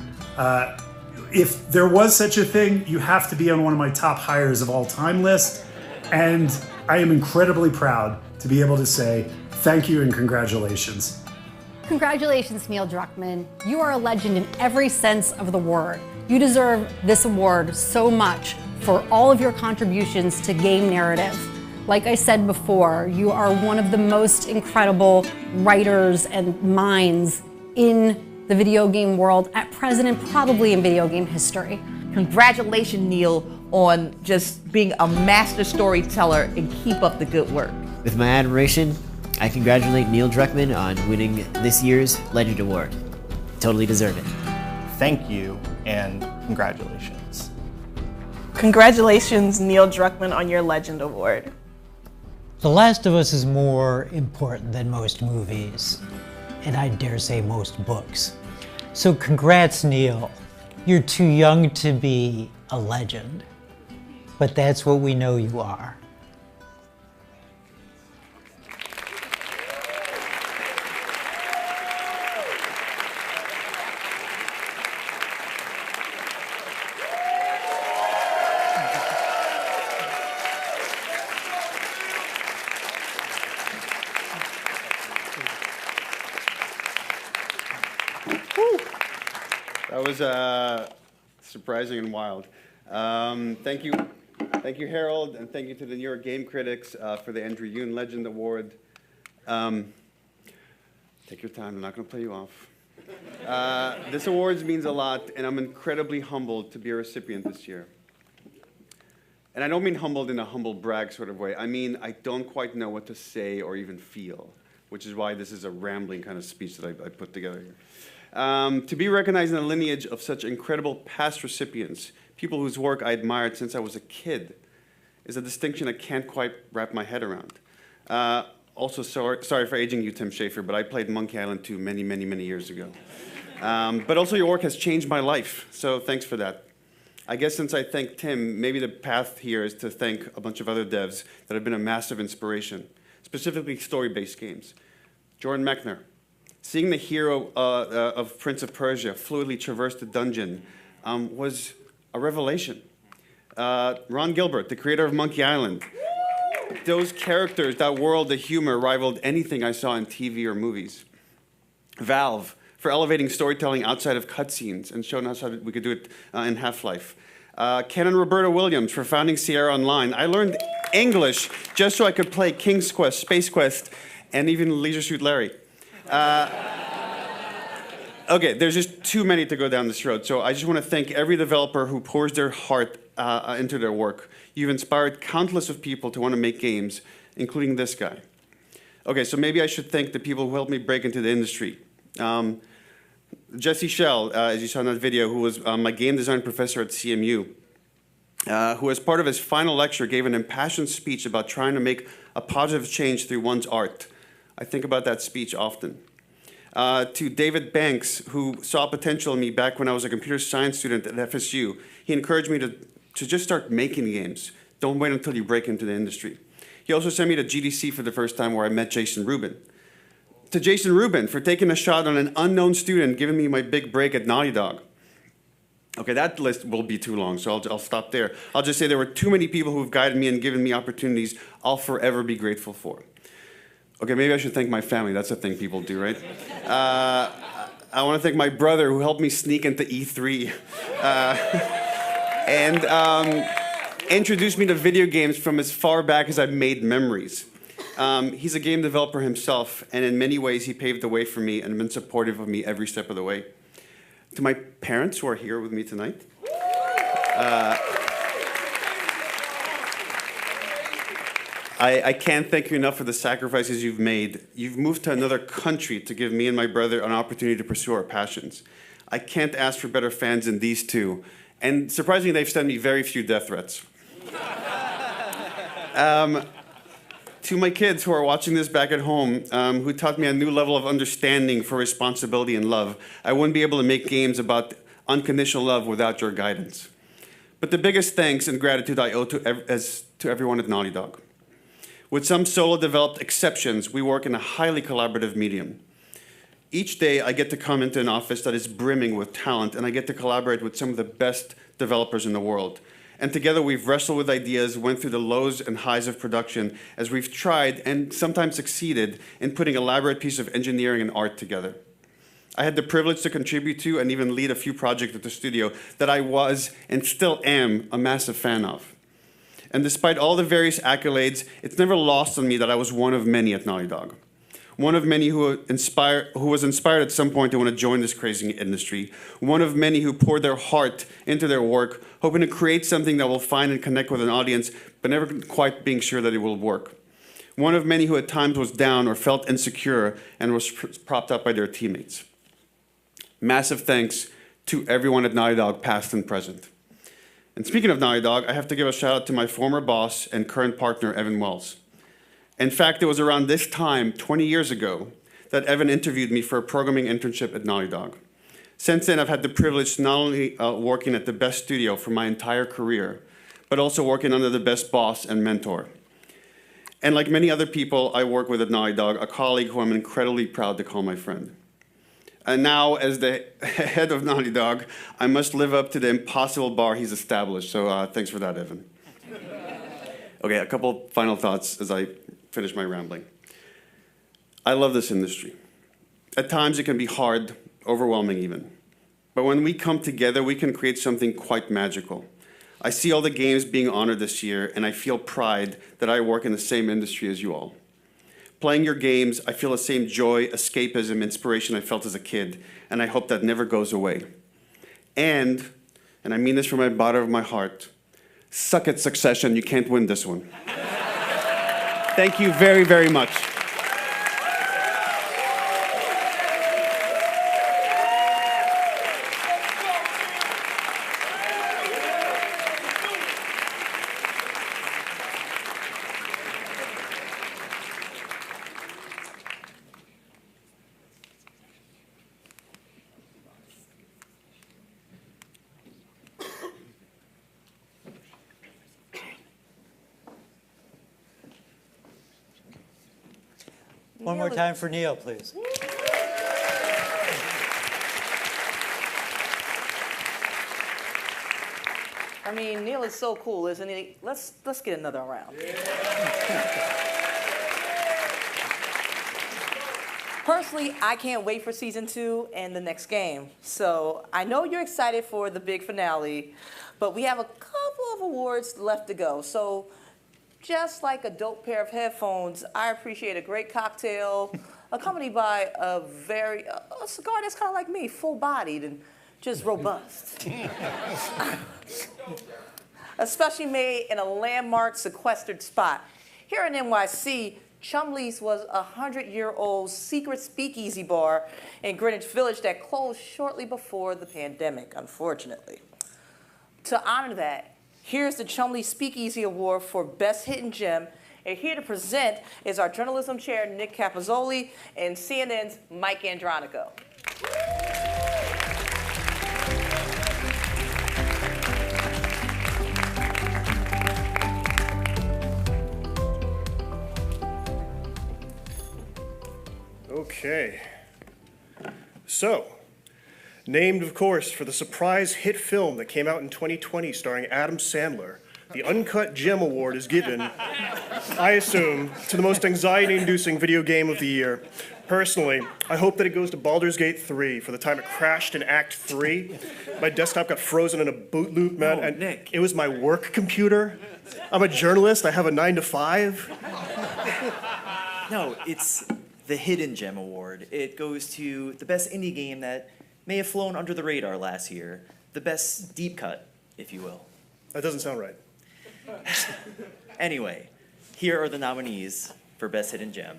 If there was such a thing, you have to be on one of my top hires of all time list, and I am incredibly proud to be able to say thank you and congratulations. Congratulations, Neil Druckmann. You are a legend in every sense of the word. You deserve this award so much for all of your contributions to game narrative. Like I said before, you are one of the most incredible writers and minds in the video game world at present and probably in video game history. Congratulations, Neil, on just being a master storyteller, and keep up the good work. With my admiration, I congratulate Neil Druckmann on winning this year's Legend Award. Totally deserve it. Thank you and congratulations. Congratulations, Neil Druckmann, on your Legend Award. The Last of Us is more important than most movies, and I dare say most books. So congrats, Neil. You're too young to be a legend, but that's what we know you are. That was surprising and wild. Thank you, Harold, and thank you to the New York Game Critics for the Andrew Yoon Legend Award. Take your time, I'm not going to play you off. This award means a lot, and I'm incredibly humbled to be a recipient this year. And I don't mean humbled in a humble brag sort of way. I mean, I don't quite know what to say or even feel, which is why this is a rambling kind of speech that I put together here. To be recognized in the lineage of such incredible past recipients, people whose work I admired since I was a kid, is a distinction I can't quite wrap my head around. Also, sorry for aging you, Tim Schafer, but I played Monkey Island 2 many, many, many years ago. But also your work has changed my life, so thanks for that. I guess since I thanked Tim, maybe the path here is to thank a bunch of other devs that have been a massive inspiration, specifically story-based games. Jordan Mechner, seeing the hero of Prince of Persia fluidly traverse the dungeon was a revelation. Ron Gilbert, the creator of Monkey Island. Those characters, that world, the humor rivaled anything I saw in TV or movies. Valve, for elevating storytelling outside of cutscenes and showing us how we could do it in Half-Life. Ken and Roberta Williams for founding Sierra Online. I learned English just so I could play King's Quest, Space Quest, and even Leisure Suit Larry. Okay, there's just too many to go down this road, so I just want to thank every developer who pours their heart into their work. You've inspired countless of people to want to make games, including this guy. Okay, so maybe I should thank the people who helped me break into the industry. Jesse Schell, as you saw in that video, who was my game design professor at CMU, who as part of his final lecture gave an impassioned speech about trying to make a positive change through one's art. I think about that speech often. To David Banks, who saw potential in me back when I was a computer science student at FSU. He encouraged me to just start making games. Don't wait until you break into the industry. He also sent me to GDC for the first time where I met Jason Rubin. To Jason Rubin for taking a shot on an unknown student, giving me my big break at Naughty Dog. Okay, that list will be too long, so I'll stop there. I'll just say there were too many people who've guided me and given me opportunities I'll forever be grateful for. Okay, maybe I should thank my family. That's a thing people do, right? I want to thank my brother who helped me sneak into E3 and introduced me to video games from as far back as I've made memories. He's a game developer himself, and in many ways he paved the way for me and been supportive of me every step of the way. To my parents who are here with me tonight, I can't thank you enough for the sacrifices you've made. You've moved to another country to give me and my brother an opportunity to pursue our passions. I can't ask for better fans than these two, and surprisingly they've sent me very few death threats. To my kids who are watching this back at home, who taught me a new level of understanding for responsibility and love, I wouldn't be able to make games about unconditional love without your guidance. But the biggest thanks and gratitude I owe to everyone at Naughty Dog. With some solo-developed exceptions, we work in a highly collaborative medium. Each day, I get to come into an office that is brimming with talent, and I get to collaborate with some of the best developers in the world. And together we've wrestled with ideas, went through the lows and highs of production as we've tried and sometimes succeeded in putting elaborate pieces of engineering and art together. I had the privilege to contribute to and even lead a few projects at the studio that I was and still am a massive fan of. And despite all the various accolades, it's never lost on me that I was one of many at Naughty Dog. One of many who was inspired at some point to want to join this crazy industry. One of many who poured their heart into their work, hoping to create something that will find and connect with an audience, but never quite being sure that it will work. One of many who at times was down or felt insecure and was propped up by their teammates. Massive thanks to everyone at Naughty Dog, past and present. And speaking of Naughty Dog, I have to give a shout out to my former boss and current partner, Evan Wells. In fact, it was around this time, 20 years ago, that Evan interviewed me for a programming internship at Naughty Dog. Since then, I've had the privilege not only working at the best studio for my entire career, but also working under the best boss and mentor. And like many other people I work with at Naughty Dog, a colleague who I'm incredibly proud to call my friend. And now, as the head of Naughty Dog, I must live up to the impossible bar he's established. So thanks for that, Evan. Okay, a couple final thoughts as I finish my rambling. I love this industry. At times it can be hard, overwhelming even. But when we come together, we can create something quite magical. I see all the games being honored this year, and I feel pride that I work in the same industry as you all. Playing your games, I feel the same joy, escapism, inspiration I felt as a kid, and I hope that never goes away. And I mean this from the bottom of my heart, suck at Succession, you can't win this one. Thank you very, very much. One more time for Neil, please. I mean, Neil is so cool, isn't he? Let's get another round. Personally, I can't wait for season 2 and the next game. So I know you're excited for the big finale, but we have a couple of awards left to go. So just like a dope pair of headphones, I appreciate a great cocktail, accompanied by a cigar that's kind of like me, full-bodied and just robust. Especially made in a landmark sequestered spot. Here in NYC, Chumley's was a 100-year-old secret speakeasy bar in Greenwich Village that closed shortly before the pandemic, unfortunately. To honor that, here's the Chumley Speakeasy Award for Best Hidden Gem, and here to present is our journalism chair, Nick Capozzoli, and CNN's Mike Andronico. Okay. So, named, of course, for the surprise hit film that came out in 2020 starring Adam Sandler, the Uncut Gem Award is given, I assume, to the most anxiety-inducing video game of the year. Personally, I hope that it goes to Baldur's Gate 3 for the time it crashed in Act 3. My desktop got frozen in a boot loop, man, and Nick. It was my work computer. I'm a journalist. I have a 9-to-5. No, it's the Hidden Gem Award. It goes to the best indie game that may have flown under the radar last year. The best deep cut, if you will. That doesn't sound right. Anyway, here are the nominees for Best Hidden Gem.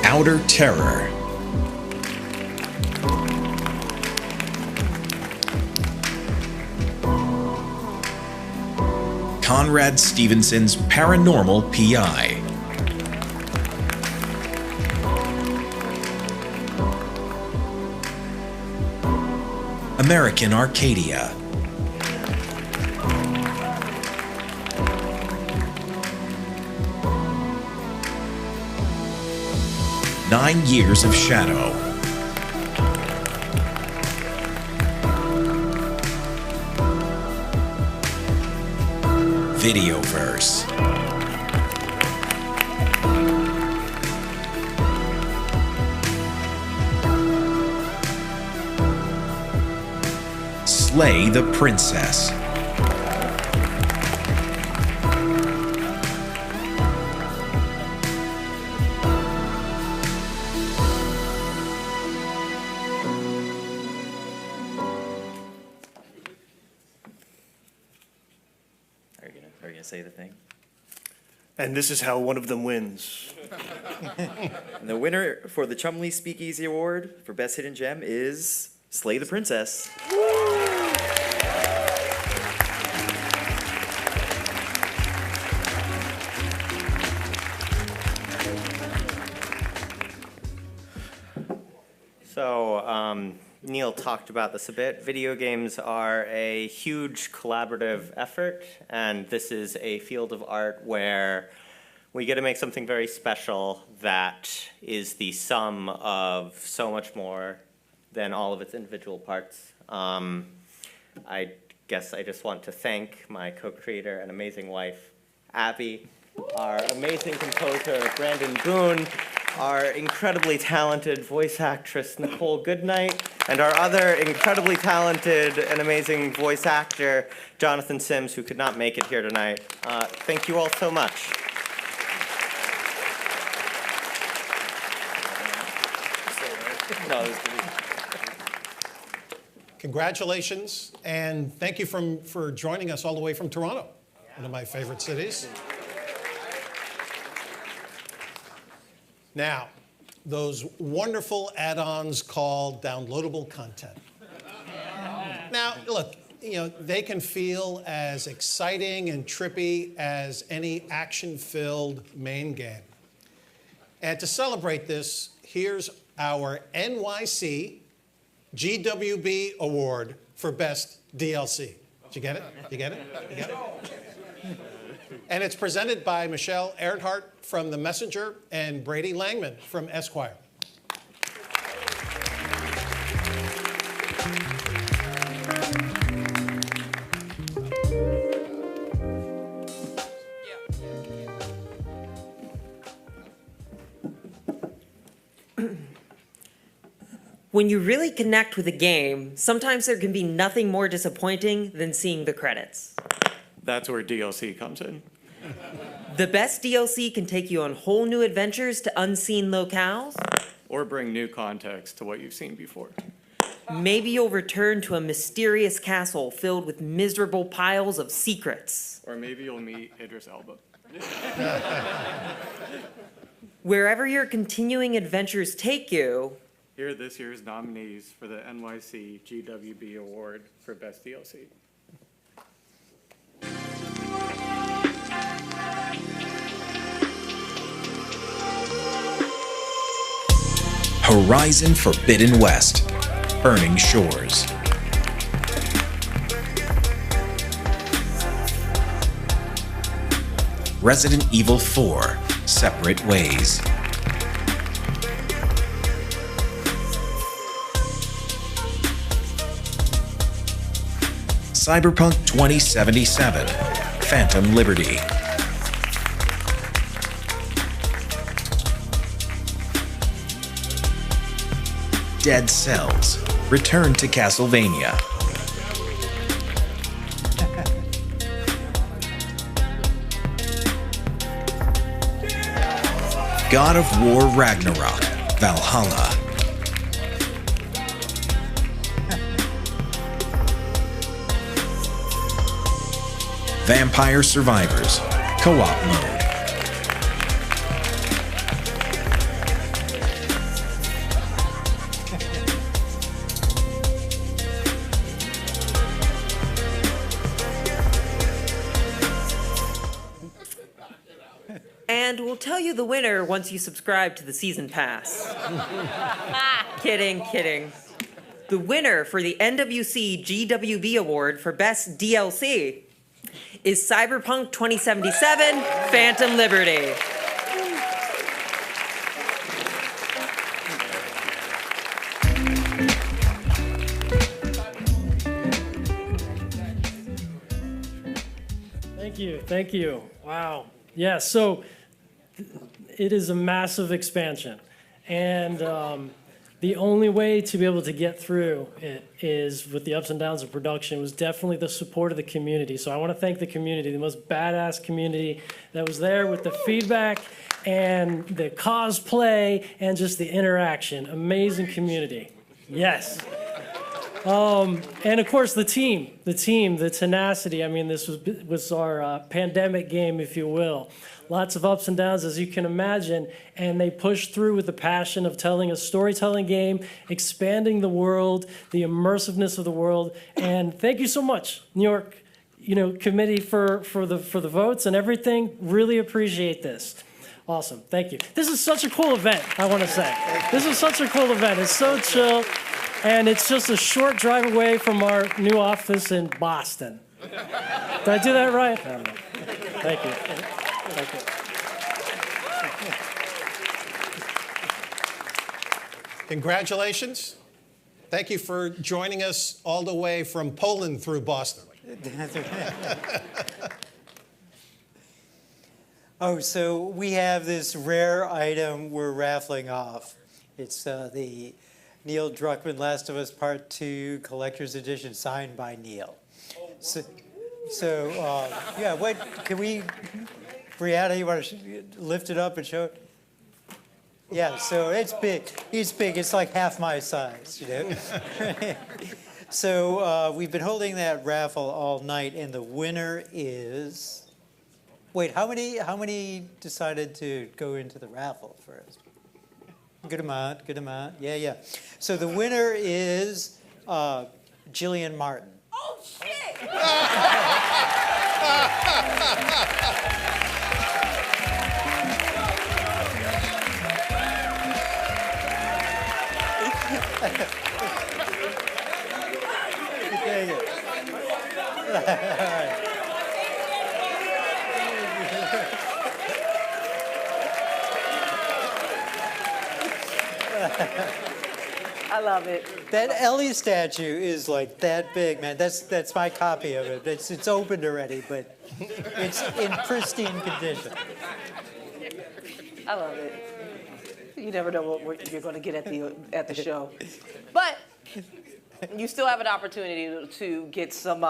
Outer Terror. Conrad Stevenson's Paranormal PI. American Arcadia. Nine Years of Shadow. Videoverse. Slay the Princess. Are you gonna say the thing? And this is how one of them wins. And the winner for the Chumley Speakeasy Award for Best Hidden Gem is Slay the Princess. So, Neil talked about this a bit. Video games are a huge collaborative effort, and this is a field of art where we get to make something very special that is the sum of so much more than all of its individual parts. I guess I just want to thank my co-creator and amazing wife, Abby, our amazing composer, Brandon Boone, our incredibly talented voice actress, Nicole Goodnight, and our other incredibly talented and amazing voice actor, Jonathan Sims, who could not make it here tonight. Thank you all so much. No, it was good. Congratulations, and thank you for joining us all the way from Toronto, one of my favorite cities. Now, those wonderful add-ons called downloadable content. Now, look, they can feel as exciting and trippy as any action-filled main game. And to celebrate this, here's our NYC GWB Award for Best DLC. Did you get it? You get it? You get it? And it's presented by Michelle Earnhardt from The Messenger and Brady Langman from Esquire. When you really connect with a game, sometimes there can be nothing more disappointing than seeing the credits. That's where DLC comes in. The best DLC can take you on whole new adventures to unseen locales. Or bring new context to what you've seen before. Maybe you'll return to a mysterious castle filled with miserable piles of secrets. Or maybe you'll meet Idris Elba. Wherever your continuing adventures take you, Here are this year's nominees for the NYC GWB Award for Best DLC. Horizon Forbidden West, Burning Shores. Resident Evil 4, Separate Ways. Cyberpunk 2077, Phantom Liberty. Dead Cells, Return to Castlevania. God of War Ragnarok, Valhalla. Vampire Survivors, Co-op Mode. and we'll tell you the winner once you subscribe to the season pass. Kidding, kidding. The winner for the NWC GWB Award for Best DLC is Cyberpunk 2077 Phantom Liberty. Thank you. Wow. Yeah, so it is a massive expansion. And the only way to be able to get through it is with the ups and downs of production was definitely the support of the community. So I want to thank the community, the most badass community that was there with the feedback and the cosplay and just the interaction. Amazing community. Yes. And of course the team, the tenacity. I mean, this was our pandemic game, if you will. Lots of ups and downs, as you can imagine, and they pushed through with the passion of telling a storytelling game, expanding the world, the immersiveness of the world. And thank you so much, New York, committee for the votes and everything. Really appreciate this. Awesome, thank you. This is such a cool event, I want to say. This is such a cool event. It's so chill. And it's just a short drive away from our new office in Boston. Did I do that right? I don't know. Thank you. Thank you. Congratulations. Thank you for joining us all the way from Poland through Boston. Oh, so we have this rare item we're raffling off. It's the Neil Druckmann Last of Us Part 2 Collector's Edition signed by Neil. So yeah, what can we, Brianna, you want to lift it up and show it? Yeah, so it's big. It's big. It's like half my size, So we've been holding that raffle all night, and the winner is. Wait, how many decided to go into the raffle first? Good amount, good amount. Yeah. So the winner is Jillian Martin. Oh, shit! I love it. That Ellie statue is like that big, man. That's my copy of it. It's opened already, but it's in pristine condition. I love it. You never know what you're going to get at the show, but you still have an opportunity to get some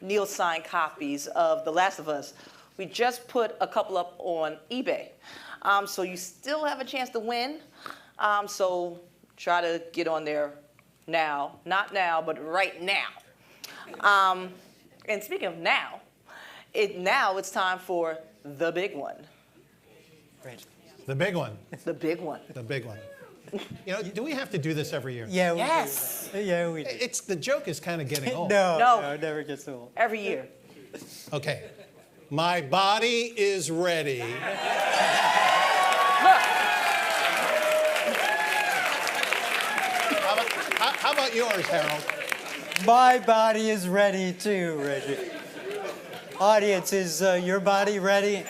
Neil signed copies of The Last of Us. We just put a couple up on eBay, so you still have a chance to win. So try to get on there now, not now, but right now. And speaking of now, it's time for the big one. Right. The big one. The big one. The big one. You know, do we have to do this every year? Yeah, we Yes. do. Yeah, we do. The joke is kind of getting old. No, it never gets old. Every year. Okay. My body is ready. How about yours, Harold? My body is ready too, Reggie. Audience, is your body ready?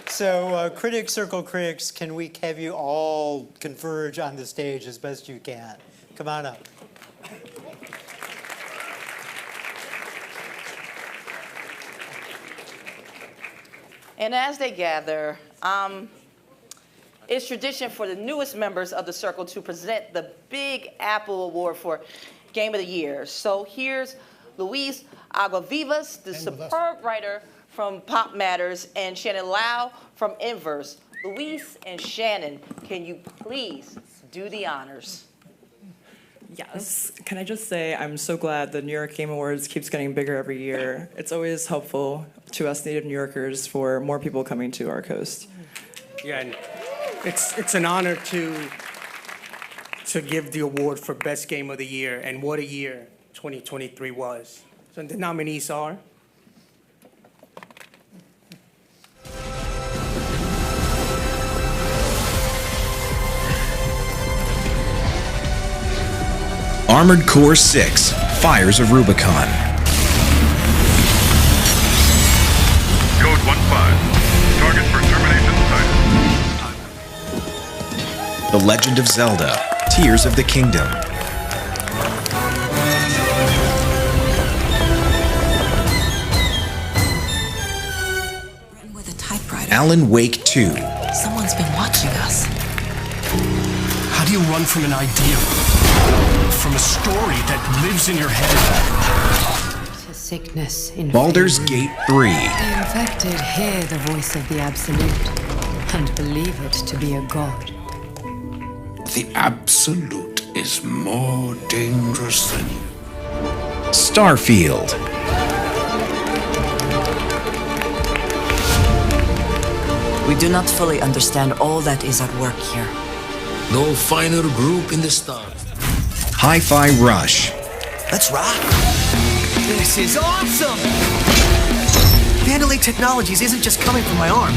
So, Critic Circle critics, can we have you all converge on the stage as best you can? Come on up. And as they gather, it's tradition for the newest members of the circle to present the Big Apple Award for Game of the Year. So here's Luis Aguavivas, the superb writer from Pop Matters, and Shannon Lau from Inverse. Luis and Shannon, can you please do the honors? Yes. Can I just say I'm so glad the New York Game Awards keeps getting bigger every year. It's always helpful to us native New Yorkers for more people coming to our coast. Yeah, and it's an honor to give the award for Best Game of the Year, and what a year 2023 was. So the nominees are Armored Core 6, Fires of Rubicon. Code 1-5. Target for termination sighted. The Legend of Zelda, Tears of the Kingdom. With a typewriter. Alan Wake 2. Someone's been watching us. How do you run from an idea? From a story that lives in your head? To sickness in Baldur's Gate 3. The infected hear the voice of the Absolute and believe it to be a god. The Absolute is more dangerous than you. Starfield. We do not fully understand all that is at work here. No finer group in the stars. Hi-Fi Rush. Let's rock. This is awesome! Vandalay Technologies isn't just coming from my arm.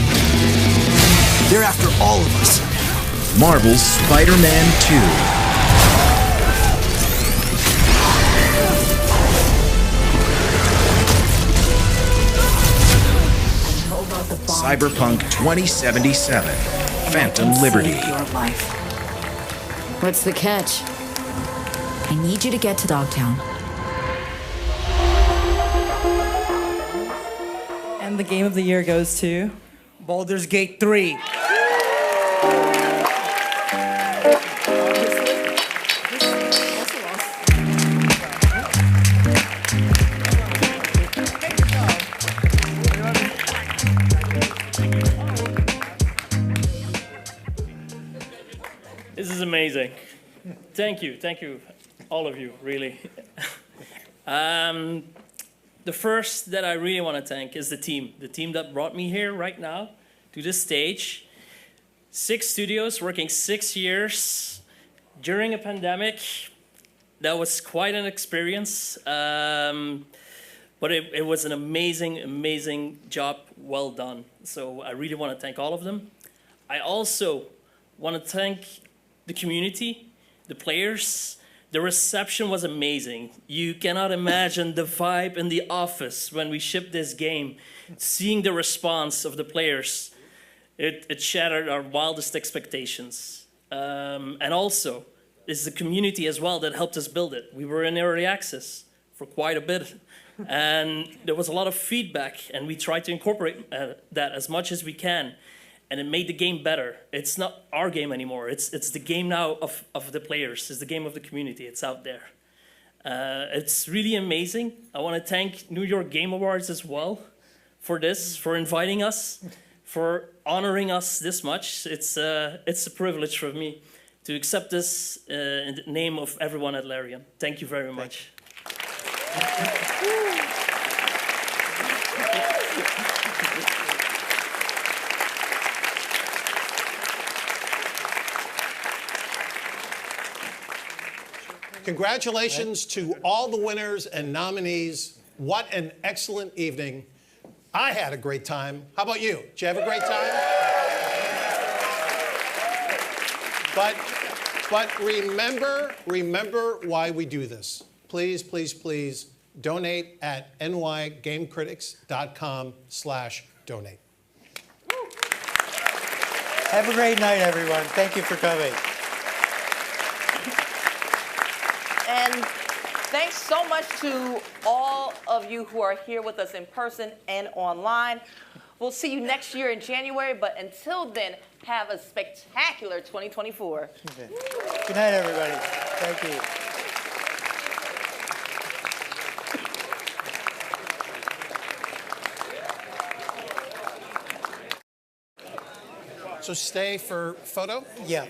They're after all of us. Marvel's Spider-Man 2. Cyberpunk 2077. Phantom Liberty. What's the catch? I need you to get to Dogtown. And the Game of the Year goes to Baldur's Gate 3. This is amazing. Thank you, all of you, really. The first that I really want to thank is the team that brought me here right now to this stage. 6 studios working 6 years during a pandemic. That was quite an experience, but it was an amazing job, well done. So I really want to thank all of them. I also want to thank the community, the players, The reception was amazing. You cannot imagine the vibe in the office when we shipped this game. Seeing the response of the players, it shattered our wildest expectations. And also, it's the community as well that helped us build it. We were in early access for quite a bit. And there was a lot of feedback, and we tried to incorporate that as much as we can. And it made the game better. It's not our game anymore. It's the game now of the players. It's the game of the community. It's out there. It's really amazing. I want to thank New York Game Awards as well for this, for inviting us, for honoring us this much. It's a privilege for me to accept this in the name of everyone at Larian. Thank you very much. Congratulations to all the winners and nominees. What an excellent evening. I had a great time. How about you? Did you have a great time? But remember why we do this. Please, please, please donate at nygamecritics.com/donate. Have a great night, everyone. Thank you for coming. And thanks so much to all of you who are here with us in person and online. We'll see you next year in January, but until then, have a spectacular 2024. Okay. Good night, everybody. Thank you. So stay for photo? Yeah.